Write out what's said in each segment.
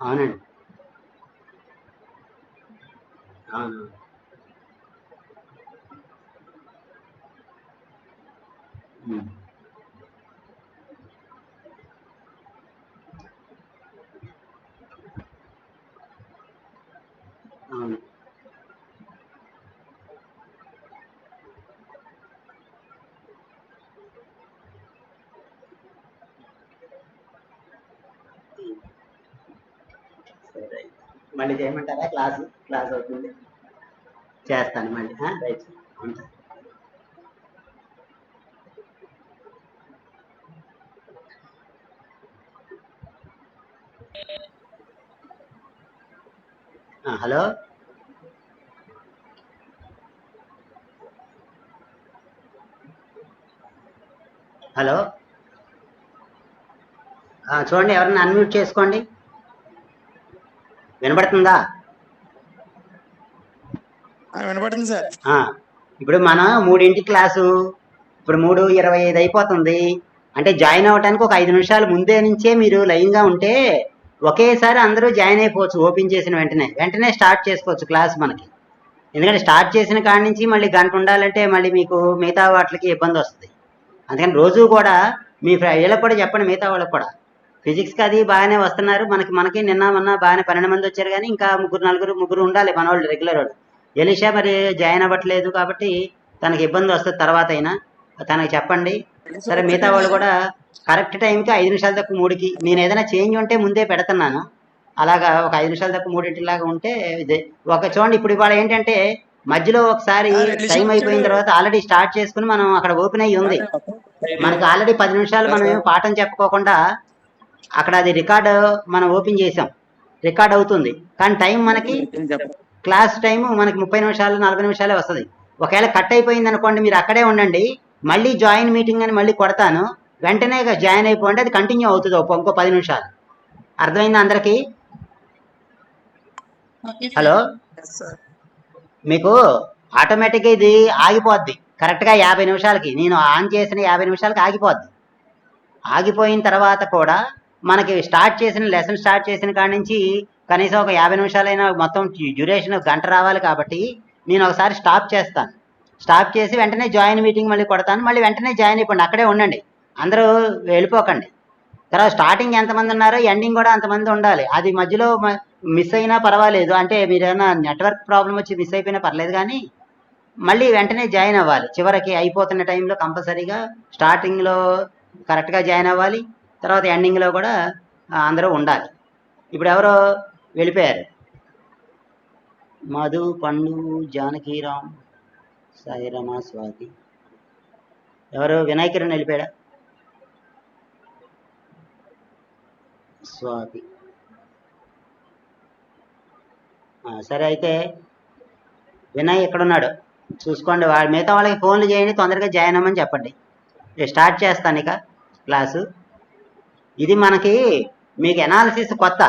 అవునండి. అవును. హ్మ్. అవును. హ్మ్. సరే. మళ్ళీ చేయమంటారా క్లాసు? క్లాస్ అవుతుంది. చేస్తాను మళ్ళీ. రైట్. ఉంటా. హలో. హలో. చూడండి, ఎవరన్నా అన్మ్యూట్ చేసుకోండి. వినబడుతుందా? వినపడుతుంది సార్. ఇప్పుడు మన 3ంటి క్లాసు ఇప్పుడు 3:25 అయిపోతుంది. అంటే జాయిన్ అవ్వడానికి ఒక 5 నిమిషాలు ముందే నుంచే మీరు లైన్గా ఉంటే ఒకేసారి అందరూ జాయిన్ అయిపోవచ్చు. ఓపెన్ చేసిన వెంటనే స్టార్ట్ చేసుకోవచ్చు క్లాస్ మనకి. ఎందుకంటే స్టార్ట్ చేసిన కాడి నుంచి మళ్ళీ గంట ఉండాలంటే మళ్ళీ మీకు మిగతా వాటికి ఇబ్బంది వస్తుంది. అందుకని రోజు కూడా మీ వీళ్ళకి కూడా చెప్పండి, మిగతా వాళ్ళకి కూడా. ఫిజిక్స్కి అది బాగానే వస్తున్నారు. మనకి నిన్న మొన్న బాగానే 12 మంది వచ్చారు, కానీ ఇంకా ముగ్గురు ఉండాలి మన వాళ్ళు, రెగ్యులర్ వాళ్ళు. ఎలీషా మరి జాయిన్ అవ్వట్లేదు కాబట్టి తనకి ఇబ్బంది వస్తుంది. తర్వాత అయినా తనకి చెప్పండి. సరే, మిగతా వాళ్ళు కూడా కరెక్ట్ టైంకి 5 నిమిషాలు తక్కువ 3కి నేను ఏదైనా చేంజ్ ఉంటే ముందే పెడుతున్నాను. అలాగా ఒక 5 నిమిషాలు తక్కువ 3ంటిలాగా ఉంటే ఒక చూడండి. ఇప్పుడు ఇవాళ ఏంటంటే మధ్యలో ఒకసారి టైం అయిపోయిన తర్వాత ఆల్రెడీ స్టార్ట్ చేసుకుని మనం అక్కడ ఓపెన్ అయ్యి ఉంది. మనకు ఆల్రెడీ 10 నిమిషాలు మనం పాఠం చెప్పుకోకుండా అక్కడ అది రికార్డ్ మనం ఓపెన్ చేసాం, రికార్డ్ అవుతుంది. కానీ టైం మనకి క్లాస్ టైం మనకి 30 నిమిషాలు 40 నిమిషాలే వస్తుంది. ఒకవేళ కట్ అయిపోయింది అనుకోండి, మీరు అక్కడే ఉండండి. మళ్ళీ జాయిన్ మీటింగ్ అని మళ్ళీ కొడతాను, వెంటనే జాయిన్ అయిపోండి. అది కంటిన్యూ అవుతుంది ఇంకో 10 నిమిషాలు. అర్థమైంది అందరికీ? హలో. మీకు ఆటోమేటిక్గా ఇది ఆగిపోద్ది కరెక్ట్గా 50 నిమిషాలకి. నేను ఆన్ చేసిన 50 నిమిషాలకి ఆగిపోద్ది. ఆగిపోయిన తర్వాత కూడా మనకి లెసన్ స్టార్ట్ చేసిన కాడి నుంచి కనీసం ఒక 50 నిమిషాలైనా, మొత్తం డ్యూరేషన్ గంట రావాలి. కాబట్టి నేను ఒకసారి స్టాప్ చేస్తాను. స్టాప్ చేసి వెంటనే జాయిన్ మీటింగ్ మళ్ళీ కొడతాను. మళ్ళీ వెంటనే జాయిన్ అయిపోండి, అక్కడే ఉండండి, అందరూ వెళ్ళిపోకండి. తర్వాత స్టార్టింగ్ ఎంతమంది ఉన్నారో ఎండింగ్ కూడా అంతమంది ఉండాలి. అది మధ్యలో మిస్ అయినా పర్వాలేదు, అంటే మీరు ఏమైనా నెట్వర్క్ ప్రాబ్లం వచ్చి మిస్ అయిపోయినా పర్లేదు, కానీ మళ్ళీ వెంటనే జాయిన్ అవ్వాలి. చివరికి అయిపోతున్న టైంలో కంపల్సరీగా స్టార్టింగ్లో కరెక్ట్గా జాయిన్ అవ్వాలి. తర్వాత ఎండింగ్లో కూడా అందరూ ఉండాలి. ఇప్పుడు ఎవరో వెళ్ళిపోయారు. మధు, పండు, జానకీరామ్, సాయిరమా, స్వాతి. ఎవరు? వినాయకరన్ వెళ్ళిపోయాడా? స్వాతి. సరే, అయితే వినయ్ ఎక్కడున్నాడు చూసుకోండి. మిగతా వాళ్ళకి ఫోన్లు చేయండి, తొందరగా జాయిన్ అవ్వమని చెప్పండి. స్టార్ట్ చేస్తాను ఇక క్లాసు. ఇది మనకి మీకు ఎనాలిసిస్ కొత్త.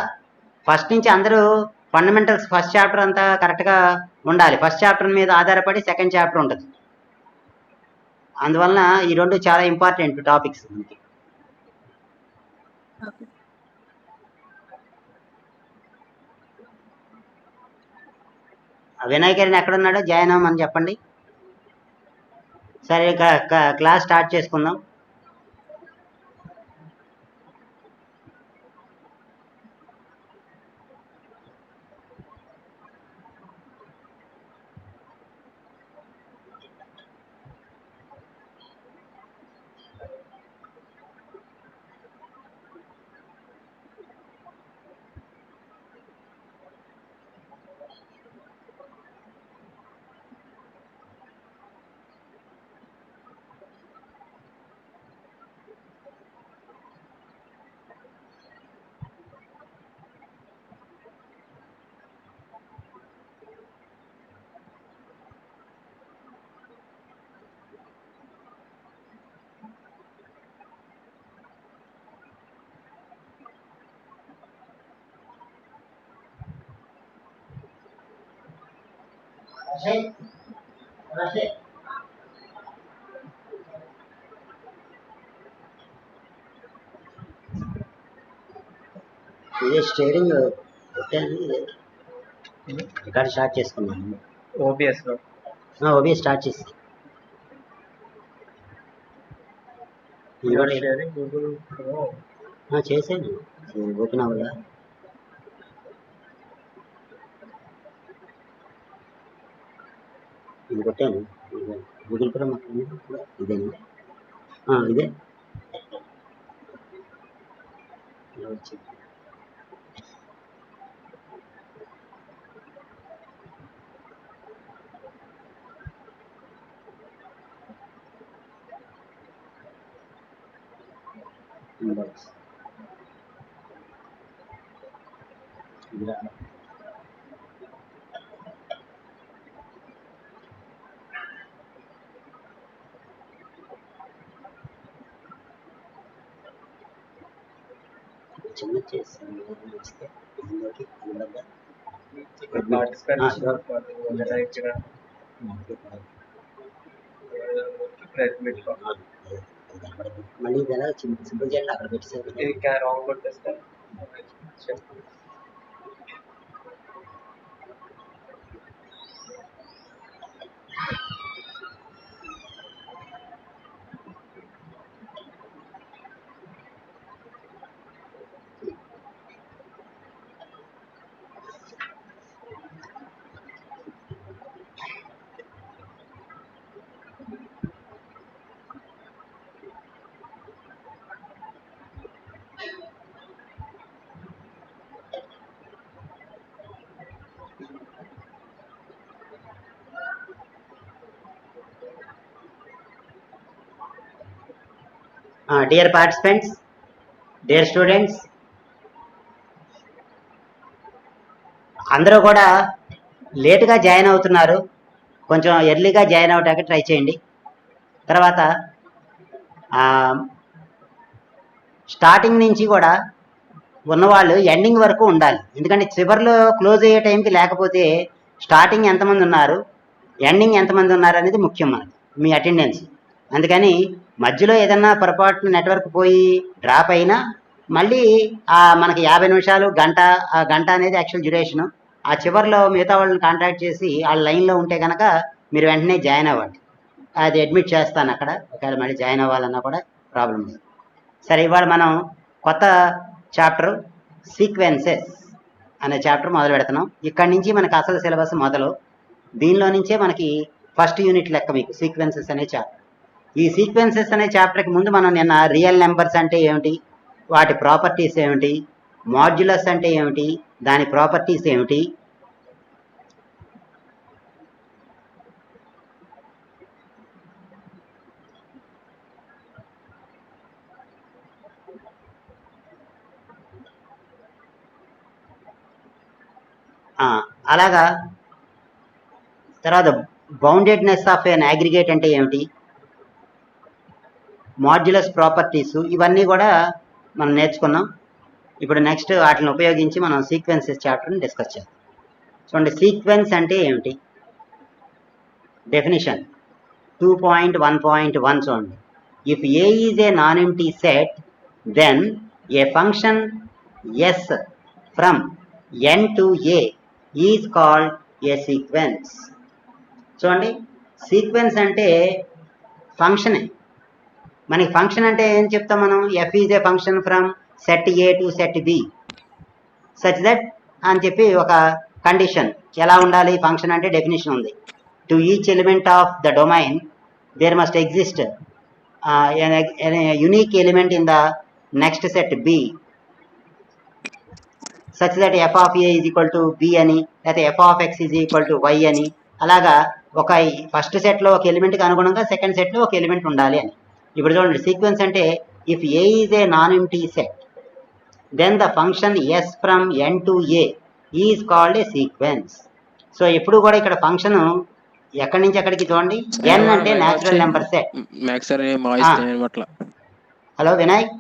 ఫస్ట్ నుంచి అందరూ ఫండమెంటల్స్ ఫస్ట్ చాప్టర్ అంతా కరెక్ట్గా ఉండాలి. ఫస్ట్ చాప్టర్ మీద ఆధారపడి సెకండ్ చాప్టర్ ఉంటుంది. అందువలన ఈ రెండు చాలా ఇంపార్టెంట్ టాపిక్స్ మనకి. వినాయకరన్ ఎక్కడున్నాడో జాయిన్ అవ్వమని చెప్పండి. సరే, క్లాస్ స్టార్ట్ చేసుకుందాం. ఇది స్టీరింగ్ రికార్డ్ స్టార్ట్ చేసుకున్నాను. ఓబిఎస్ లో ఓబిఎస్ స్టార్ట్ చేసి షేరింగ్ గూగుల్ చేశాను. ఓపెన్ అవ్వదా? ఇది కొట్టాను. గూగుల్ క్రోమ్ ఇదేనా? ఇదే వచ్చింది. ఇన్బాక్స్ ఇలా చిన్న చేస్తాను. వస్తే ఇందులోకి అందులో మళ్ళీ ఇది ఎలా సింపుల్ చేయాలి అక్కడ పెట్టేసారు. డియర్ పార్టిసిపెంట్స్, డియర్ స్టూడెంట్స్, అందరూ కూడా లేటుగా జాయిన్ అవుతున్నారు. కొంచెం ఎర్లీగా జాయిన్ అవడానికి ట్రై చేయండి. తర్వాత స్టార్టింగ్ నుంచి కూడా ఉన్నవాళ్ళు ఎండింగ్ వరకు ఉండాలి. ఎందుకంటే చివరిలో క్లోజ్ అయ్యే టైంకి లేకపోతే స్టార్టింగ్ ఎంతమంది ఉన్నారు, ఎండింగ్ ఎంతమంది ఉన్నారు అనేది ముఖ్యం మనకి, మీ అటెండెన్స్. అందుకని మధ్యలో ఏదన్నా పొరపాటున నెట్వర్క్ పోయి డ్రాప్ అయినా మళ్ళీ మనకి 50 నిమిషాలు గంట, ఆ గంట అనేది యాక్చువల్ డ్యూరేషను. ఆ చివరిలో మిగతా వాళ్ళని కాంటాక్ట్ చేసి వాళ్ళ లైన్లో ఉంటే కనుక మీరు వెంటనే జాయిన్ అవ్వండి. అది అడ్మిట్ చేస్తాను అక్కడ. ఒకవేళ మళ్ళీ జాయిన్ అవ్వాలన్నా కూడా ప్రాబ్లం లేదు. సరే, ఇవాళ మనం కొత్త చాప్టర్ సీక్వెన్సెస్ అనే చాప్టర్ మొదలు పెడుతున్నాం. ఇక్కడి నుంచి మనకి అసలు సిలబస్ మొదలు. దీనిలో నుంచే మనకి ఫస్ట్ యూనిట్ లెక్క మీకు సీక్వెన్సెస్ అనే చాప్టర్. ఈ సీక్వెన్సెస్ అనే చాప్టర్కి ముందు మనం నిన్న రియల్ నెంబర్స్ అంటే ఏమిటి, వాటి ప్రాపర్టీస్ ఏమిటి, మాడ్యులస్ అంటే ఏమిటి, దాని ప్రాపర్టీస్ ఏమిటి, అలాగా తర్వాత బౌండెడ్నెస్ ఆఫ్ ఎన్ అగ్రిగేట్ అంటే ఏమిటి, మాడ్యులస్ ప్రాపర్టీస్, ఇవన్నీ కూడా మనం నేర్చుకున్నాం. ఇప్పుడు నెక్స్ట్ వాటిని ఉపయోగించి మనం సీక్వెన్సెస్ చాప్టర్ని డిస్కస్ చేద్దాం. చూడండి, సీక్వెన్స్ అంటే ఏమిటి? డెఫినిషన్ 2.1.1 చూడండి. If A is a non empty set then a function S from N to A is called a sequence. చూడండి, సీక్వెన్స్ అంటే ఫంక్షనే. మనకి ఫంక్షన్ అంటే ఏం చెప్తాం మనం? F is a function from set A to set B such that అని చెప్పి ఒక కండిషన్. ఎలా ఉండాలి ఫంక్షన్ అంటే? డెఫినేషన్ ఉంది. To each element of the domain there must exist unique element in the next set B such that F of A is equal to B అని, లేకపోతే F of X is equal to Y అని. అలాగా ఒక first సెట్లో ఒక ఎలిమెంట్కి అనుగుణంగా second సెట్లో ఒక ఎలిమెంట్ ఉండాలి అని. ఇప్పుడు చూడండి, సీక్వెన్స్ అంటే if A is a non empty set then the function S from N to A is called a sequence. So ఎప్పుడు కూడా ఇక్కడ ఫంక్షన్ ఎక్కడి నుంచి ఎక్కడికి చూడండి, ఎన్ అంటే natural number set. Hello Vinayak,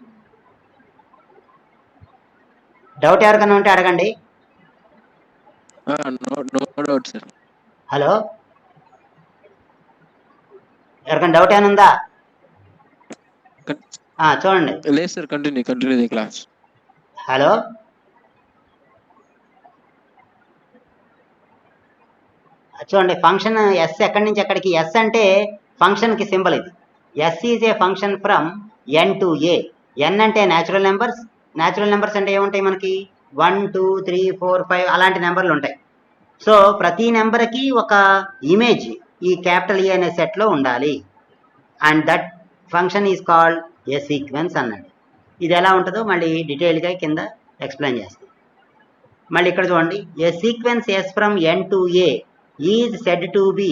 doubt ఎవరికైనా ఉంటే అడగండి. హలో, ఎవరికైనా డౌట్ ఏమైనా ఉందా? చూడండి. లేదు sir, continue the class. Hello, చూడండి ఫంక్షన్ ఎస్ ఎక్కడి నుంచి ఎక్కడికి, ఎస్ అంటే ఫంక్షన్కి సింబల్ ఇది. S is a function from N to A. N అంటే న్యాచురల్ నెంబర్స్. న్యాచురల్ నెంబర్స్ అంటే ఏముంటాయి మనకి 1 2 3 4 5 అలాంటి నెంబర్లు ఉంటాయి. సో ప్రతి నెంబర్కి ఒక ఇమేజ్ ఈ క్యాపిటల్ ఏ అనే సెట్లో ఉండాలి. And that function is called a sequence అన్నాడు. ఇది ఎలా ఉంటుందో మళ్ళీ డీటెయిల్గా కింద ఎక్స్ప్లెయిన్ చేస్తాం. మళ్ళీ ఇక్కడ చూడండి, a sequence S from N to A is said to be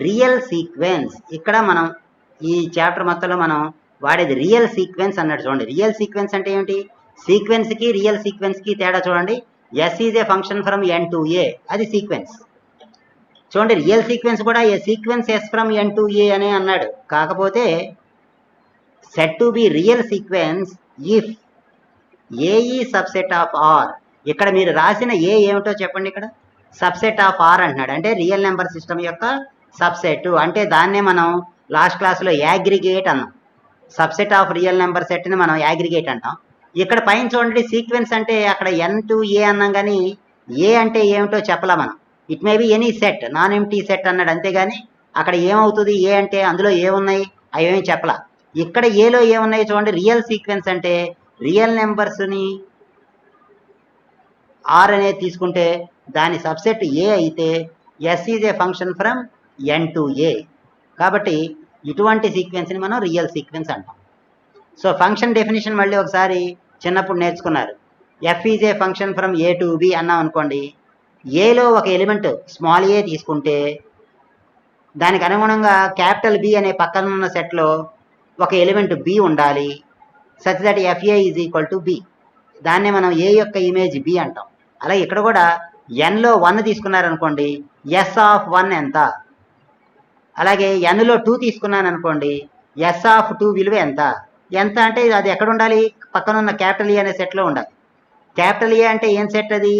real sequence. ఇక్కడ మనం ఈ చాప్టర్ మొత్తంలో మనం వాడేది రియల్ సీక్వెన్స్ అన్నాడు. చూడండి రియల్ సీక్వెన్స్ అంటే ఏమిటి, సీక్వెన్స్కి రియల్ సీక్వెన్స్కి తేడా చూడండి. S is a function from N to A, అది సీక్వెన్స్. చూడండి రియల్ సీక్వెన్స్ కూడా a sequence S from N to A అనే అన్నాడు. కాకపోతే said to be real sequence if A is subset of are. ఇక్కడ మీరు రాసిన ఏ ఏమిటో చెప్పండి, ఇక్కడ సబ్సెట్ ఆఫ్ ఆర్ అంటున్నాడు. అంటే రియల్ నెంబర్ సిస్టమ్ యొక్క సబ్సెట్. అంటే దాన్నే మనం లాస్ట్ క్లాస్లో యాగ్రిగేట్ అన్నాం. సబ్సెట్ ఆఫ్ రియల్ నెంబర్ సెట్ని మనం యాగ్రిగేట్ అంటాం. ఇక్కడ పైన చూడండి సీక్వెన్స్ అంటే అక్కడ ఎన్ టు ఏ అన్నాం, కానీ ఏ అంటే ఏమిటో చెప్పలా మనం. It may be any set, non empty set అన్నాడు. అంతేగాని అక్కడ ఏమవుతుంది ఏ అంటే అందులో ఏమున్నాయి అవేమీ చెప్పలా. ఇక్కడ ఏలో ఏమున్నాయి చూడండి. రియల్ సీక్వెన్స్ అంటే రియల్ నెంబర్స్ని ఆర్ అనేది తీసుకుంటే దాని సబ్సెట్ ఏ అయితే S is a function from N to A. కాబట్టి ఇటువంటి సీక్వెన్స్ని మనం రియల్ సీక్వెన్స్ అంటాం. సో ఫంక్షన్ డెఫినేషన్ మళ్ళీ ఒకసారి చిన్నప్పుడు నేర్చుకున్నారు. F is a function from A to B అన్నాం అనుకోండి. ఏలో ఒక ఎలిమెంట్ స్మాల్ ఏ తీసుకుంటే దానికి అనుగుణంగా క్యాపిటల్ బి అనే పక్కన ఉన్న సెట్లో ఒక ఎలిమెంట్ బి ఉండాలి. Such that FA is equal to B. దాన్నే మనం ఏ యొక్క ఇమేజ్ బి అంటాం. అలాగే ఇక్కడ కూడా ఎన్లో 1 తీసుకున్నారనుకోండి, ఎస్ ఆఫ్ 1 ఎంత. అలాగే ఎన్లో 2 తీసుకున్నాను అనుకోండి, ఎస్ ఆఫ్ 2 విలువ ఎంత. ఎంత అంటే అది ఎక్కడ ఉండాలి, పక్కన ఉన్న క్యాపిటల్ ఏ అనే సెట్లో ఉండాలి. క్యాపిటల్ ఏ అంటే ఏం సెట్, అది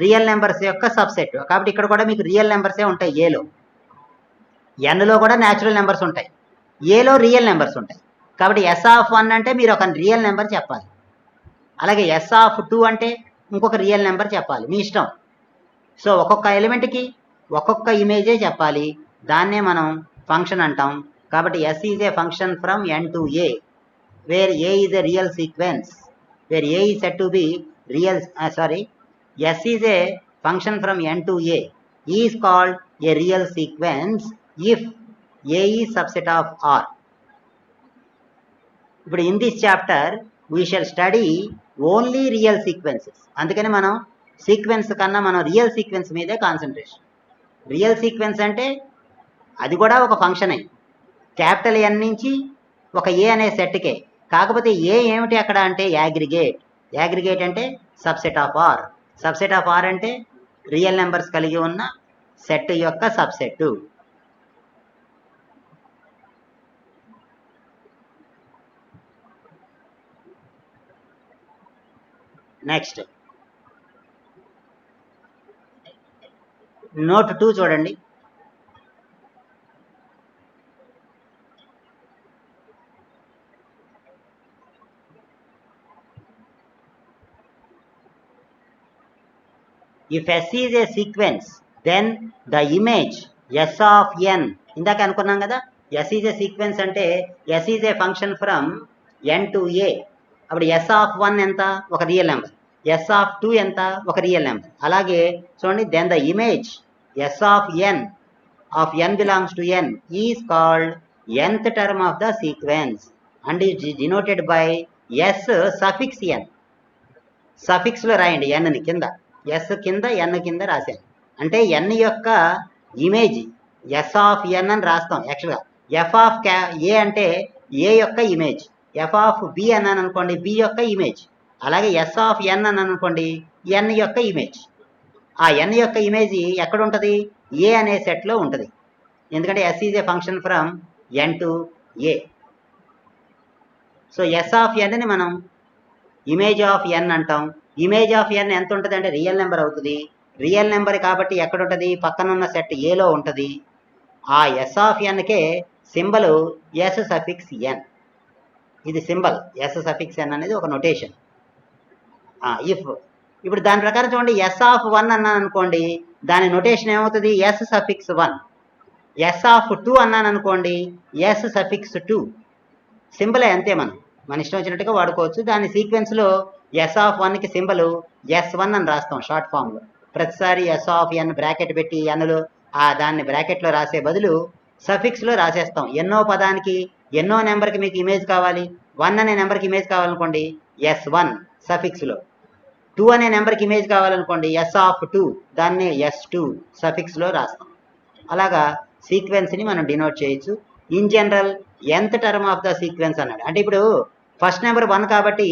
రియల్ నెంబర్స్ యొక్క సబ్సెట్. కాబట్టి ఇక్కడ కూడా మీకు రియల్ నెంబర్సే ఉంటాయి ఏలో. ఎన్లో కూడా న్యాచురల్ నెంబర్స్ ఉంటాయి, ఏలో రియల్ నెంబర్స్ ఉంటాయి. కాబట్టి ఎస్ ఆఫ్ 1 అంటే మీరు ఒక రియల్ నెంబర్ చెప్పాలి. అలాగే ఎస్ ఆఫ్ 2 అంటే ఇంకొక రియల్ నెంబర్ చెప్పాలి, మీ ఇష్టం. సో ఒక్కొక్క ఎలిమెంట్కి ఒక్కొక్క ఇమేజే చెప్పాలి. దాన్నే మనం ఫంక్షన్ అంటాం. కాబట్టి S is a function from N to A where A is a real sequence, where A is said to be real S is a function from N to A is called a real sequence if A is subset of R. ఇప్పుడు in this chapter we shall study only real sequences. అందుకని మనం sequence కన్నా మనం real sequence మీదే concentration. Real sequence అంటే అది కూడా ఒక ఫంక్షనే, క్యాపిటల్ ఎన్ నుంచి ఒక ఏ అనే సెట్కే. కాకపోతే ఏ ఏమిటి అక్కడ అంటే యాగ్రిగేట్. యాగ్రిగేట్ అంటే subset of R. Subset of R అంటే రియల్ నెంబర్స్ కలిగి ఉన్న సెట్ యొక్క సబ్సెట్. నెక్స్ట్ నోట్ 2 చూడండి. If S is a sequence, then the image S of n, ఇందాక అనుకున్నాం కదా, S is a sequence అంటే S is a function from n to a. అప్పుడు S of 1 ఎంత, ఒక రియల్ నెంబర్. S of 2 ఎంత, ఒక రియల్ నెంబర్. అలాగే చూడండి, then the image S of n belongs to n is called nth term of the sequence and is denoted by S suffix n. సఫిక్స్లో రాయండి ఎన్ని కింద, yes కింద ఎన్ కింద రాశాను. అంటే ఎన్ యొక్క ఇమేజ్ ఎస్ ఆఫ్ ఎన్ అని రాస్తాం. యాక్చువల్గా ఎఫ్ ఆఫ్ ఏ అంటే ఏ యొక్క ఇమేజ్, ఎఫ్ ఆఫ్ బి అన్నాను అనుకోండి బి యొక్క ఇమేజ్. అలాగే ఎస్ ఆఫ్ ఎన్ అన్నాను అనుకోండి ఎన్ యొక్క ఇమేజ్. ఆ ఎన్ యొక్క ఇమేజ్ ఎక్కడ ఉంటుంది, ఏ అనే సెట్లో ఉంటుంది. ఎందుకంటే S is a function from N to A. So S of ఎన్ని మనం ఇమేజ్ ఆఫ్ ఎన్ అంటాం. ఇమేజ్ ఆఫ్ ఎన్ ఎంత ఉంటుంది అంటే రియల్ నెంబర్ అవుతుంది. రియల్ నెంబర్ కాబట్టి ఎక్కడ ఉంటుంది, పక్కనున్న సెట్ ఏలో ఉంటుంది. ఆ ఎస్ ఆఫ్ ఎన్కే సింబల్ ఎస్ సఫిక్స్ ఎన్. ఇది సింబల్ ఎస్ సఫిక్స్ ఎన్ అనేది ఒక నొటేషన్. ఇఫ్ ఇప్పుడు దాని ప్రకారం చూడండి, ఎస్ ఆఫ్ 1 అన్నాను అనుకోండి దాని నొటేషన్ ఏమవుతుంది? Yes suffix 1. ఎస్ ఆఫ్ 2 అన్నాను అనుకోండి, ఎస్ సఫిక్స్ 2. సింబలే అంతే, మన ఇష్టం వచ్చినట్టుగా వాడుకోవచ్చు. దాని సీక్వెన్స్లో ఎస్ ఆఫ్ 1కి సింబల్ S1 అని రాస్తాం షార్ట్ ఫామ్లో. ప్రతిసారి ఎస్ ఆఫ్ ఎన్ బ్రాకెట్ పెట్టి ఎన్లో దాన్ని బ్రాకెట్లో రాసే బదులు సఫిక్స్లో రాసేస్తాం. ఎన్నో పదానికి ఎన్నో నెంబర్కి మీకు ఇమేజ్ కావాలి, 1 అనే నెంబర్కి ఇమేజ్ కావాలనుకోండి S1 సఫిక్స్లో, 2 అనే నెంబర్కి ఇమేజ్ కావాలనుకోండి ఎస్ ఆఫ్ 2, దాన్ని S2 సఫిక్స్లో రాస్తాం. అలాగా సీక్వెన్స్ని మనం డినోట్ చేయొచ్చు. In general nth term of the sequence అన్నాడు. అంటే ఇప్పుడు ఫస్ట్ నెంబర్ 1 కాబట్టి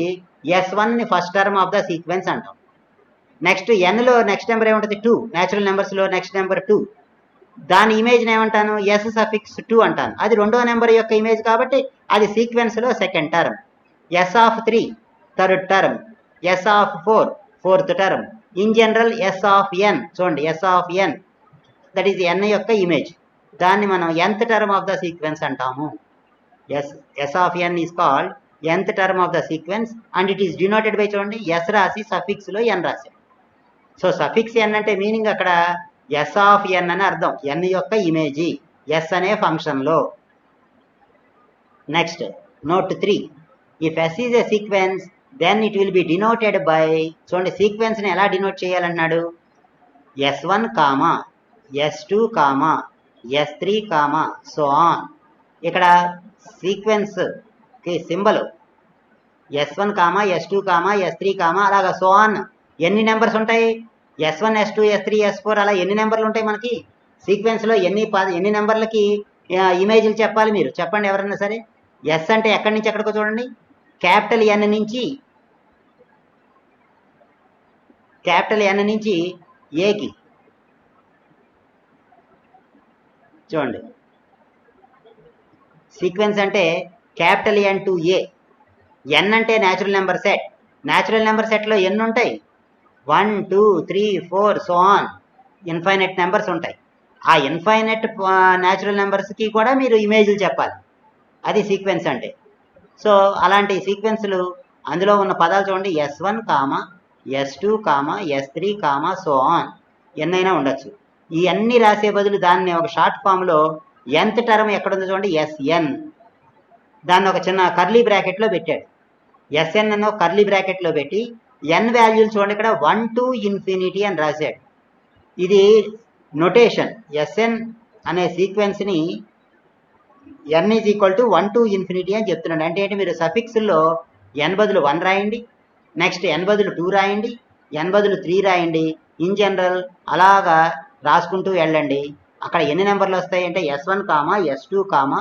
S1ని first term of the sequence అంటాం. నెక్స్ట్ ఎన్లో నెక్స్ట్ నెంబర్ ఏముంటుంది? 2. న్యాచురల్ నెంబర్స్లో నెక్స్ట్ నెంబర్ 2. దాని ఇమేజ్ని ఏమంటాను? ఎస్ సఫిక్స్ 2 అంటాను. అది రెండో నెంబర్ యొక్క ఇమేజ్ కాబట్టి అది సీక్వెన్స్లో second term. S of 3 third term. S of 4 fourth term. In general S of N, చూడండి S of N, that is N యొక్క ఇమేజ్. దాన్ని మనం nth term of the sequence అంటాము. S of N is called nth term of the sequence and it is denoted by, చూడండి S రాసి సఫిక్స్లో ఎన్ రాశాం. So suffix ఎన్ అంటే meaning అక్కడ yes of ఎన్ అని అర్థం, ఎన్ యొక్క ఇమేజీ ఎస్ అనే ఫంక్షన్లో. Next note 3, if S is a sequence then it will be denoted by, చూడండి సీక్వెన్స్ని ఎలా డినోట్ చేయాలన్నాడు? S1 comma S2 comma S3 comma so on. ఇక్కడ సీక్వెన్స్కి symbol S1 comma S2 comma S3 comma అలాగా so on. ఎన్ని numbers ఉంటాయి? S1 S2 S3 S4 అలా ఎన్ని నెంబర్లు ఉంటాయి మనకి సీక్వెన్స్లో? ఎన్ని నెంబర్లకి ఇమేజ్లు చెప్పాలి మీరు చెప్పండి ఎవరన్నా సరే. ఎస్ అంటే ఎక్కడి నుంచి ఎక్కడికో చూడండి, క్యాపిటల్ ఎన్ నుంచి ఏకి, చూడండి సీక్వెన్స్ అంటే capital N to A. N అంటే natural number set. Natural number సెట్లో ఎన్ని ఉంటాయి? 1 2 3 4 సో ఆన్, ఇన్ఫైనైట్ నెంబర్స్ ఉంటాయి. ఆ ఇన్ఫైనైట్ న్యాచురల్ నెంబర్స్కి కూడా మీరు ఇమేజ్లు చెప్పాలి, అది సీక్వెన్స్ అంటే. సో అలాంటి సీక్వెన్స్లు అందులో ఉన్న పదాలు చూడండి, S1 comma S2 comma S3 comma so on, ఎన్నైనా ఉండొచ్చు. ఈ అన్ని రాసే బదులు దాన్ని ఒక షార్ట్ ఫామ్లో nth టర్మ్ ఎక్కడుందో చూడండి SN, దాన్ని ఒక చిన్న కర్లీ బ్రాకెట్లో పెట్టాడు. SN అని ఒక కర్లీ బ్రాకెట్లో పెట్టి n వాల్యూలు చూడండి ఇక్కడ 1 to ఇన్ఫినిటీ అని రాశాడు. ఇది నొటేషన్. SN అనే సీక్వెన్స్ని n is equal to 1 to infinity అని చెప్తున్నాడు. అంటే ఏంటి? మీరు సఫిక్స్లో n బదులు 1 రాయండి, నెక్స్ట్ n బదులు 2 రాయండి, n బదులు 3 రాయండి. ఇన్ జనరల్ అలాగా రాసుకుంటూ వెళ్ళండి. అక్కడ ఎన్ని నెంబర్లు వస్తాయి అంటే S1 comma S2 comma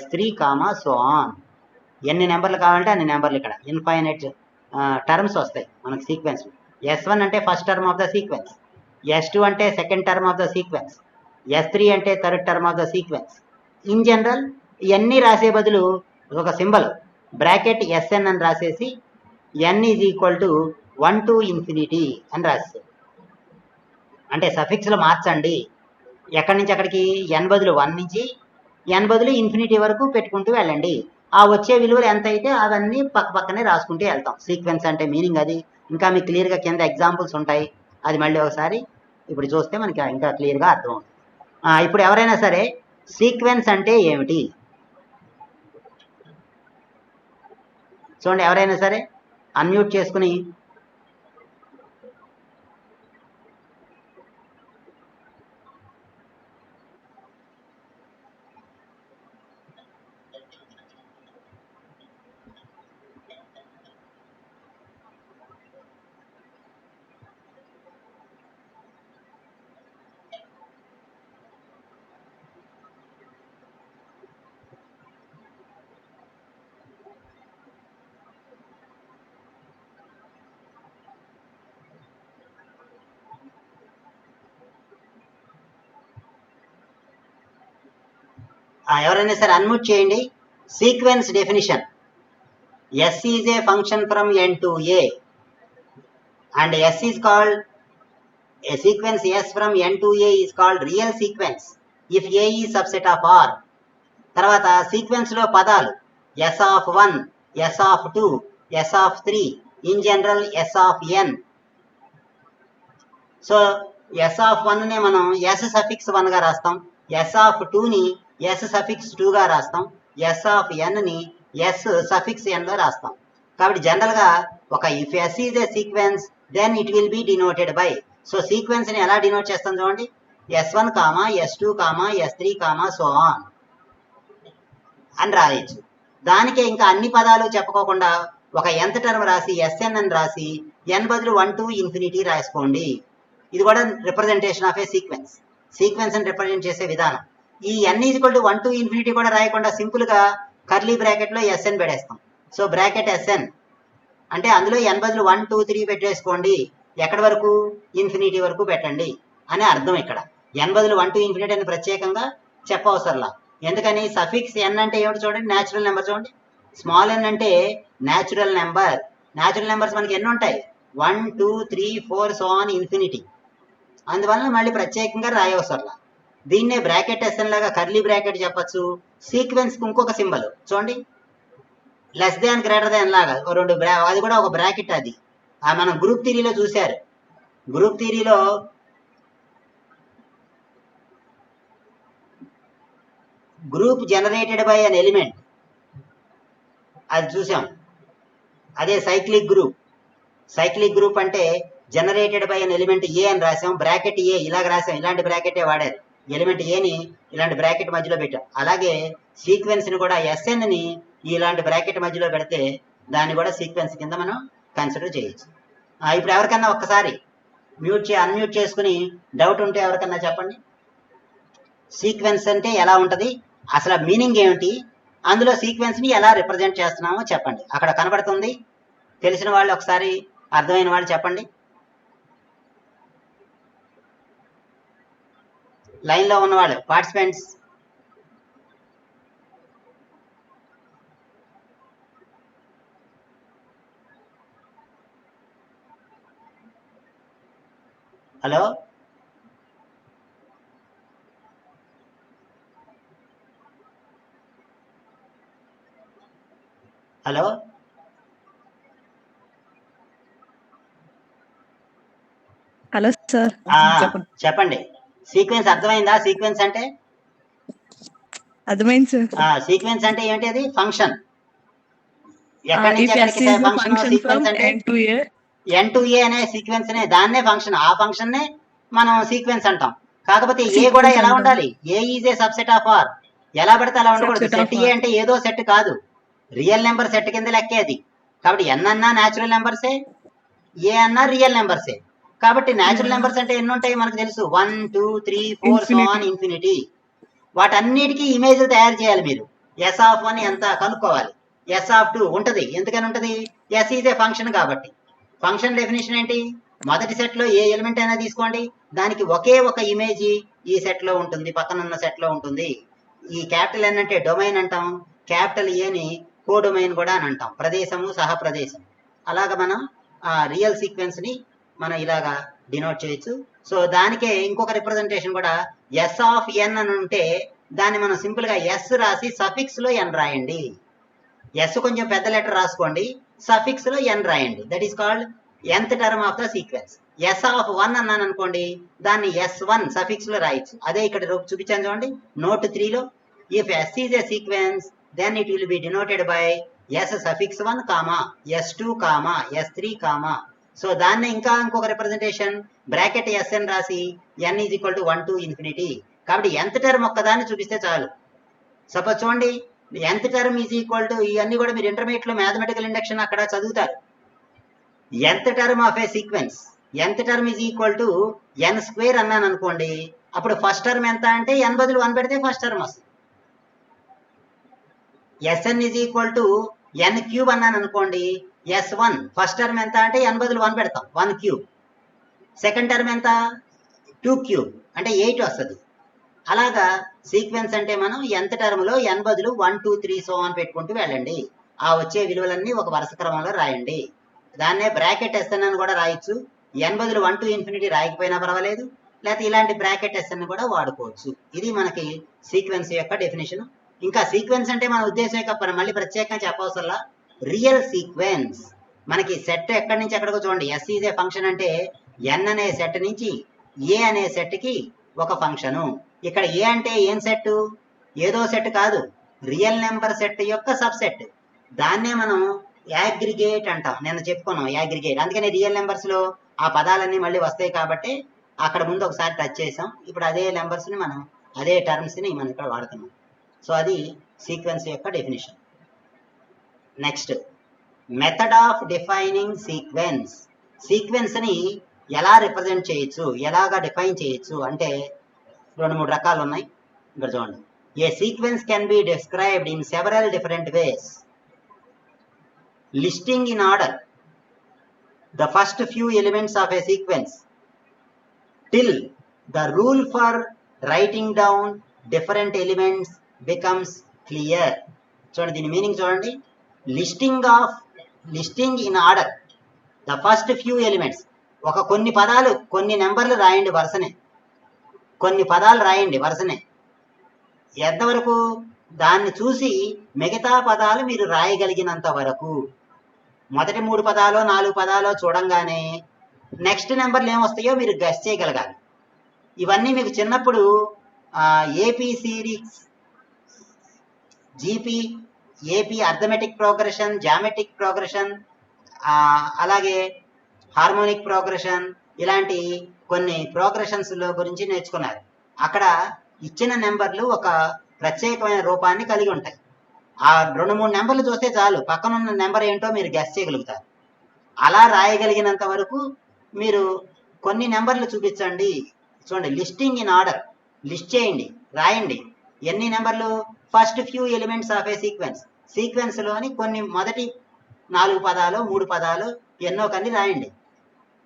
S3 comma so on. ఎన్ని నెంబర్లు కావాలంటే అన్ని నెంబర్లు ఇక్కడ ఇన్ఫైనైట్ టర్మ్స్ వస్తాయి మనకి సీక్వెన్స్. S1 అంటే first term of the sequence, S2 అంటే second term of the sequence, S3 అంటే third term of the sequence. In general ఇవన్నీ రాసే బదులు ఒక సింబల్ బ్రాకెట్ SN అని రాసేసి n is equal to 1 to infinity అని రాసేది. అంటే సఫిక్స్లో మార్చండి, ఎక్కడి నుంచి అక్కడికి n బదులు 1 నుంచి n బదులు ఇన్ఫినిటీ వరకు పెట్టుకుంటూ వెళ్ళండి. ఆ వచ్చే విలువలు ఎంత అయితే అవన్నీ పక్కనే రాసుకుంటూ వెళ్తాం. సీక్వెన్స్ అంటే మీనింగ్ అది. ఇంకా మీకు క్లియర్గా కింద ఎగ్జాంపుల్స్ ఉంటాయి, అది మళ్ళీ ఒకసారి ఇప్పుడు చూస్తే మనకి ఇంకా క్లియర్గా అర్థమవుతుంది. ఇప్పుడు ఎవరైనా సరే సీక్వెన్స్ అంటే ఏమిటి చూడండి, ఎవరైనా సరే అన్మ్యూట్ చేసుకుని ఎవరైనా సరే అన్మ్యూట్ చేయండి. Sequence definition: S is a function from n to a and S is called a sequence. S from n to a is called real sequence if a is subset of R. తర్వాత sequence లో పదాలు S of 1, S of 2, S of 3, in general S of n. So S of 1 నే మనం yes suffix 1 గా రాస్తాం, S of 2 ని S suffix 2 గా రాస్తాం, ఎస్ ఆఫ్ n ని ఎస్ సఫిక్స్ n లో రాస్తాం. కాబట్టి జనరల్ గా ఒక if S is a sequence then it will be denoted by. So sequence ని ఎలా డినోట్ చేస్తాం చూడండి, S1, S2, S3, so on అని రాయొచ్చు. దానికే ఇంకా అన్ని పదాలు చెప్పుకోకుండా ఒక nth టర్మ్ రాసి Sn అని రాసి n బదులు 1 to ఇన్ఫినిటీ రాసుకోండి. ఇది కూడా representation of a sequence. Sequence ని రిప్రజెంట్ చేసే విధానం. ఈ n equal to 1 to infinity కూడా రాయకుండా సింపుల్ గా కర్లీ బ్రాకెట్ లో Sn పెడేస్తాం. సో బ్రాకెట్ Sn అంటే అందులో n బదులు 1, 2, 3 పెట్టేసుకోండి. ఎక్కడి వరకు? ఇన్ఫినిటీ వరకు పెట్టండి అని అర్థం. ఇక్కడ n బదులు 1 to ఇన్ఫినిటీ అని ప్రత్యేకంగా చెప్పవసరలా. ఎందుకని? సఫిక్స్ n అంటే ఏమిటి చూడండి, న్యాచురల్ నెంబర్ చూడండి. స్మాల్ n అంటే న్యాచురల్ నెంబర్. న్యాచురల్ నెంబర్స్ మనకి ఎన్ని ఉంటాయి? 1, 2, 3, 4 సో ఆన్ ఇన్ఫినిటీ. అందువల్ల మళ్ళీ ప్రత్యేకంగా రాయవసరలా. దీన్నే బ్రాకెట్ Sn లాగా కర్లీ బ్రాకెట్ చెప్పచ్చు. సీక్వెన్స్ కి ఇంకొక సింబల్ చూడండి, లెస్ దాన్ గ్రేటర్ దాన్ లాగా రెండు అది కూడా ఒక బ్రాకెట్. అది మనం గ్రూప్ థియరీలో చూశారు. గ్రూప్ థియరీలో group generated by an element అది చూసాం. అదే సైక్లిక్ గ్రూప్. సైక్లిక్ గ్రూప్ అంటే generated by an element A అని రాసాం, బ్రాకెట్ ఏ ఇలాగ రాసాం. ఇలాంటి బ్రాకెటే వాడారు. ఎలిమెంట్ ఏని ఇలాంటి బ్రాకెట్ మధ్యలో పెట్టాం. అలాగే సీక్వెన్స్ ని కూడా Sn ని ఇలాంటి బ్రాకెట్ మధ్యలో పెడితే దాన్ని కూడా సీక్వెన్స్ కింద మనం కన్సిడర్ చేయొచ్చు. ఇప్పుడు ఎవరికన్నా ఒక్కసారి అన్మ్యూట్ చేసుకుని డౌట్ ఉంటే ఎవరికన్నా చెప్పండి. సీక్వెన్స్ అంటే ఎలా ఉంటుంది, అసలు మీనింగ్ ఏమిటి, అందులో సీక్వెన్స్ ని ఎలా రిప్రజెంట్ చేస్తున్నామో చెప్పండి. అక్కడ కనబడుతుంది. తెలిసిన వాళ్ళు ఒకసారి, అర్థమైన వాళ్ళు చెప్పండి. లైన్ లో ఉన్నవాళ్ళు participants. Hello, hello, hello sir, చెప్పండి. సీక్వెన్స్ అర్థమైందా? సీక్వెన్స్ అంటే అర్థమైంది సార్. సీక్వెన్స్ అంటే ఏంటి? అది ఫంక్షన్. ఎక్కడి నుంచి ఎక్కడికి ఫంక్షన్. సీక్వెన్స్ అంటే n to a అనే సీక్వెన్స్ నే, దాన్నే ఫంక్షన్. ఆ ఫంక్షన్ నే మనం సీక్వెన్స్ అంటాం. కాకపోతే ఏ కూడా ఎలా ఉండాలి? A is a subset of R. ఎలా పడితే అలా ఉండకూడదు. సెట్ ఏ అంటే ఏదో సెట్ కాదు, రియల్ నెంబర్ సెట్ కింద లెక్కేది. కాబట్టి n అన్నా న్యాచురల్ నెంబర్సే, ఏ అన్నా రియల్ నెంబర్సే. కాబట్టి న్యాచురల్ నెంబర్స్ అంటే ఎన్ని ఉంటాయి మనకు తెలుసు, 1, 2, 3, 4 సో ఆన్ ఇన్ఫినిటీ. వాటన్నిటికీ ఇమేజ్ తయారు చేయాలి మీరు. ఎస్ ఆఫ్ 1 ఎంత కనుక్కోవాలి, ఎస్ ఆఫ్ 2 ఉంటది. ఎందుకని ఉంటది? ఎస్ ఈజ్ ఏ ఫంక్షన్ కాబట్టి. ఫంక్షన్ డెఫినేషన్ ఏంటి? మొదటి సెట్ లో ఏ ఎలిమెంట్ అయినా తీసుకోండి, దానికి ఒకే ఒక ఇమేజ్ ఈ సెట్ లో ఉంటుంది, పక్కనున్న సెట్ లో ఉంటుంది. ఈ క్యాపిటల్ N అంటే డొమైన్ అంటాం, క్యాపిటల్ ఏని కో డొమైన్ కూడా అని అంటాం, ప్రదేశము సహ ప్రదేశం. అలాగా మనం రియల్ సీక్వెన్స్ ని మనం ఇలాగా డినోట్ చేయొచ్చు. సో దానికే ఇంకొక రిప్రజెంటేషన్ కూడా, ఎస్ ఆఫ్ n అని ఉంటే దాన్ని మనం సింపుల్ గా ఎస్ రాసి సఫిక్స్ లో n రాయండి. ఎస్ కొంచెం పెద్ద లెటర్ రాసుకోండి, సఫిక్స్ లో n రాయండి. That is called nth term of the sequence. S of 1 అన్నాను అనుకోండి, దాన్ని S1 సఫిక్స్ లో రాయొచ్చు. అదే ఇక్కడ చూపించాను చూడండి నోట్ 3 లో. If S is a sequence then it will be denoted by S suffix 1, S2, S3, so దాన్ని ఇంకా ఇంకొక రిప్రజెంటేషన్ బ్రాకెట్ Sn రాసి n is equal to 1 to infinity. కాబట్టి nth టర్మ్ ఒక్కదాన్ని చూపిస్తే చాలు. సపోజ్ చూడండి, nth term is equal to, ఇవన్నీ కూడా మీరు ఇంటర్మీడియట్ లో మ్యాథమెటికల్ ఇండక్షన్ అక్కడ చదువుతారు. nth term of a sequence, nth term is equal to n² అన్నాను అనుకోండి, అప్పుడు ఫస్ట్ టర్మ్ ఎంత అంటే n బదులు 1 పెడితే ఫస్ట్ టర్మ్ వస్తుంది. Sn is equal to n³ అన్నాను అనుకోండి, S1 ఫస్ట్ టర్మ్ ఎంత అంటే n బదులు 1 పెడతాం, 1³ సెకండ్ టర్మ్ ఎంత 2³ అంటే 8 వస్తుంది. అలాగా సీక్వెన్స్ అంటే మనం nth టర్మ్ లో n బదులు 1, 2, 3 సో ఆన్ పెట్టుకుంటూ వెళ్ళండి. ఆ వచ్చే విలువలన్నీ ఒక వరుస క్రమంలో రాయండి. దాన్నే బ్రాకెట్ Sn అని కూడా రాయొచ్చు. n బదులు 1 to ఇన్ఫినిటీ రాయకపోయినా పర్వాలేదు, లేకపోతే ఇలాంటి బ్రాకెట్ Sn కూడా వాడుకోవచ్చు. ఇది మనకి సీక్వెన్స్ యొక్క డెఫినేషన్. ఇంకా సీక్వెన్స్ అంటే మన ఉద్దేశం యొక్క మళ్ళీ ప్రత్యేకంగా చెప్పవసరలా, రియల్ సీక్వెన్స్. మనకి సెట్ ఎక్కడి నుంచి ఎక్కడికో చూడండి, ఎస్ ఈజ్ ఏ ఫంక్షన్ అంటే n అనే సెట్ నుంచి ఏ అనే సెట్కి ఒక ఫంక్షను. ఇక్కడ ఏ అంటే ఏం సెట్? ఏదో సెట్ కాదు, రియల్ నెంబర్ సెట్ యొక్క సబ్సెట్. దాన్నే మనం యాగ్రిగేట్ అంటాం. నేను చెప్పుకున్నాం యాగ్రిగేట్. అందుకని రియల్ నెంబర్స్ లో ఆ పదాలన్నీ మళ్ళీ వస్తాయి కాబట్టి అక్కడ ముందు ఒకసారి టచ్ చేసాం. ఇప్పుడు అదే నెంబర్స్ ని మనం అదే టర్మ్స్ ని మనం ఇక్కడ వాడుతున్నాం. సో అది సీక్వెన్స్ యొక్క definition. Next, method of defining sequence. Sequence ని ఎలా రిప్రజెంట్ చేయొచ్చు, ఎలాగా డిఫైన్ చేయొచ్చు అంటే 2-3 రకాలు ఉన్నాయి. ఇక్కడ చూడండి. A sequence can be described in several different ways. Listing in order the first few elements of a sequence till the rule for writing down different elements becomes clear. చూడండి దీని మీనింగ్ చూడండి. Listing in order the first few elements. కొన్ని పదాలు, కొన్ని నెంబర్లు రాయండి వరుసనే, కొన్ని పదాలు రాయండి వరుసనే. ఎంతవరకు? దాన్ని చూసి మిగతా పదాలు మీరు రాయగలిగినంత వరకు. మొదటి 3 పదాలు 4 పదాలు చూడంగానే నెక్స్ట్ నెంబర్లు ఏమొస్తాయో మీరు గెస్ చేయగలగాలి. ఇవన్నీ మీకు చిన్నప్పుడు AP series, GP, AP arithmetic progression, geometric progression, అలాగే హార్మోనిక్ ప్రోగ్రెషన్, ఇలాంటి కొన్ని ప్రోగ్రెషన్స్ గురించి నేర్చుకున్నారు. అక్కడ ఇచ్చిన నెంబర్లు ఒక ప్రత్యేకమైన రూపాన్ని కలిగి ఉంటాయి. ఆ 2-3 నెంబర్లు చూస్తే చాలు, పక్కనున్న నెంబర్ ఏంటో మీరు గెస్ చేయగలుగుతారు. అలా రాయగలిగినంత వరకు మీరు కొన్ని నెంబర్లు చూపించండి. చూడండి, లిస్టింగ్ ఇన్ ఆర్డర్. లిస్ట్ చేయండి, రాయండి. ఎన్ని నెంబర్లు? First few elements of a sequence. సీక్వెన్స్లోని కొన్ని మొదటి 4 పదాలు 3 పదాలు ఎన్నో కన్ని రాయండి.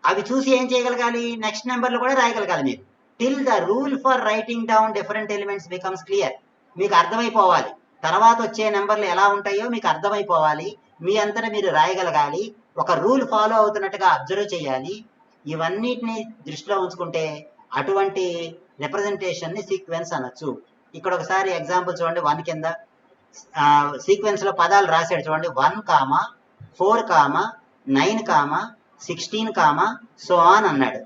అవి చూసి ఏం చేయగలగాలి? నెక్స్ట్ నెంబర్లు కూడా రాయగలగాలి మీరు. Till the rule for writing down different elements becomes clear. మీకు అర్థమైపోవాలి, తర్వాత వచ్చే నెంబర్లు ఎలా ఉంటాయో మీకు అర్థమైపోవాలి. మీ అంతటా మీరు రాయగలగాలి, ఒక రూల్ ఫాలో అవుతున్నట్టుగా అబ్జర్వ్ చేయాలి. ఇవన్నిటిని దృష్టిలో ఉంచుకుంటే అటువంటి రిప్రజెంటేషన్ ని సీక్వెన్స్ అనొచ్చు. ఇక్కడ ఒకసారి ఎగ్జాంపుల్ చూడండి. 1 కింద సీక్వెన్స్ లో పదాలు రాశాడు చూడండి. 1, 4, 9, 16, సో ఆన్ అన్నాడు.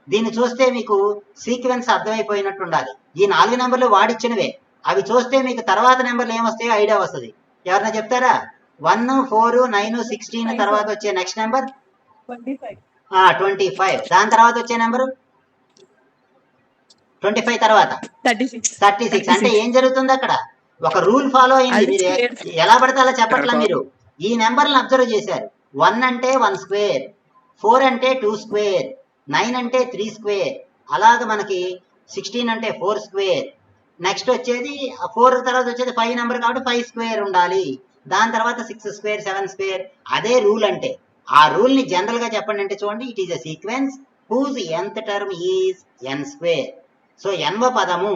దీన్ని చూస్తే మీకు సీక్వెన్స్ అర్థమైపోయినట్టు ఉండాలి. ఈ 4 నెంబర్లు వాడిచ్చినవే. అవి చూస్తే మీకు తర్వాత నెంబర్లు ఏమొస్తాయో ఐడియా వస్తుంది. ఎవరైనా చెప్తారా? 1, 4, 9, 16 తర్వాత వచ్చే నెక్స్ట్ నెంబర్ 25. దాని తర్వాత వచ్చే నెంబరు 25 తర్వాత 36. అంటే ఏం జరుగుతుంది అక్కడ? ఒక రూల్ ఫాలో అయింది. మీరు ఎలా పడితే అలా చెప్పట్లా, మీరు ఈ నెంబర్లను అబ్జర్వ్ చేశారు. 1 అంటే 1 స్క్వేర్, 4 అంటే 2 స్క్వేర్, 9 అంటే 3 స్క్వేర్, అలాగ మనకి 16 అంటే 4 స్క్వేర్. నెక్స్ట్ వచ్చేది 4 తర్వాత వచ్చేది 5 నెంబర్ కాబట్టి 5 స్క్వేర్ ఉండాలి. దాని తర్వాత 6 స్క్వేర్, 7 స్క్వేర్. అదే రూల్ అంటే. ఆ రూల్ ని జనరల్ గా చెప్పండి అంటే చూడండి, it is a sequence whose nth term is n square. So nవ పదము,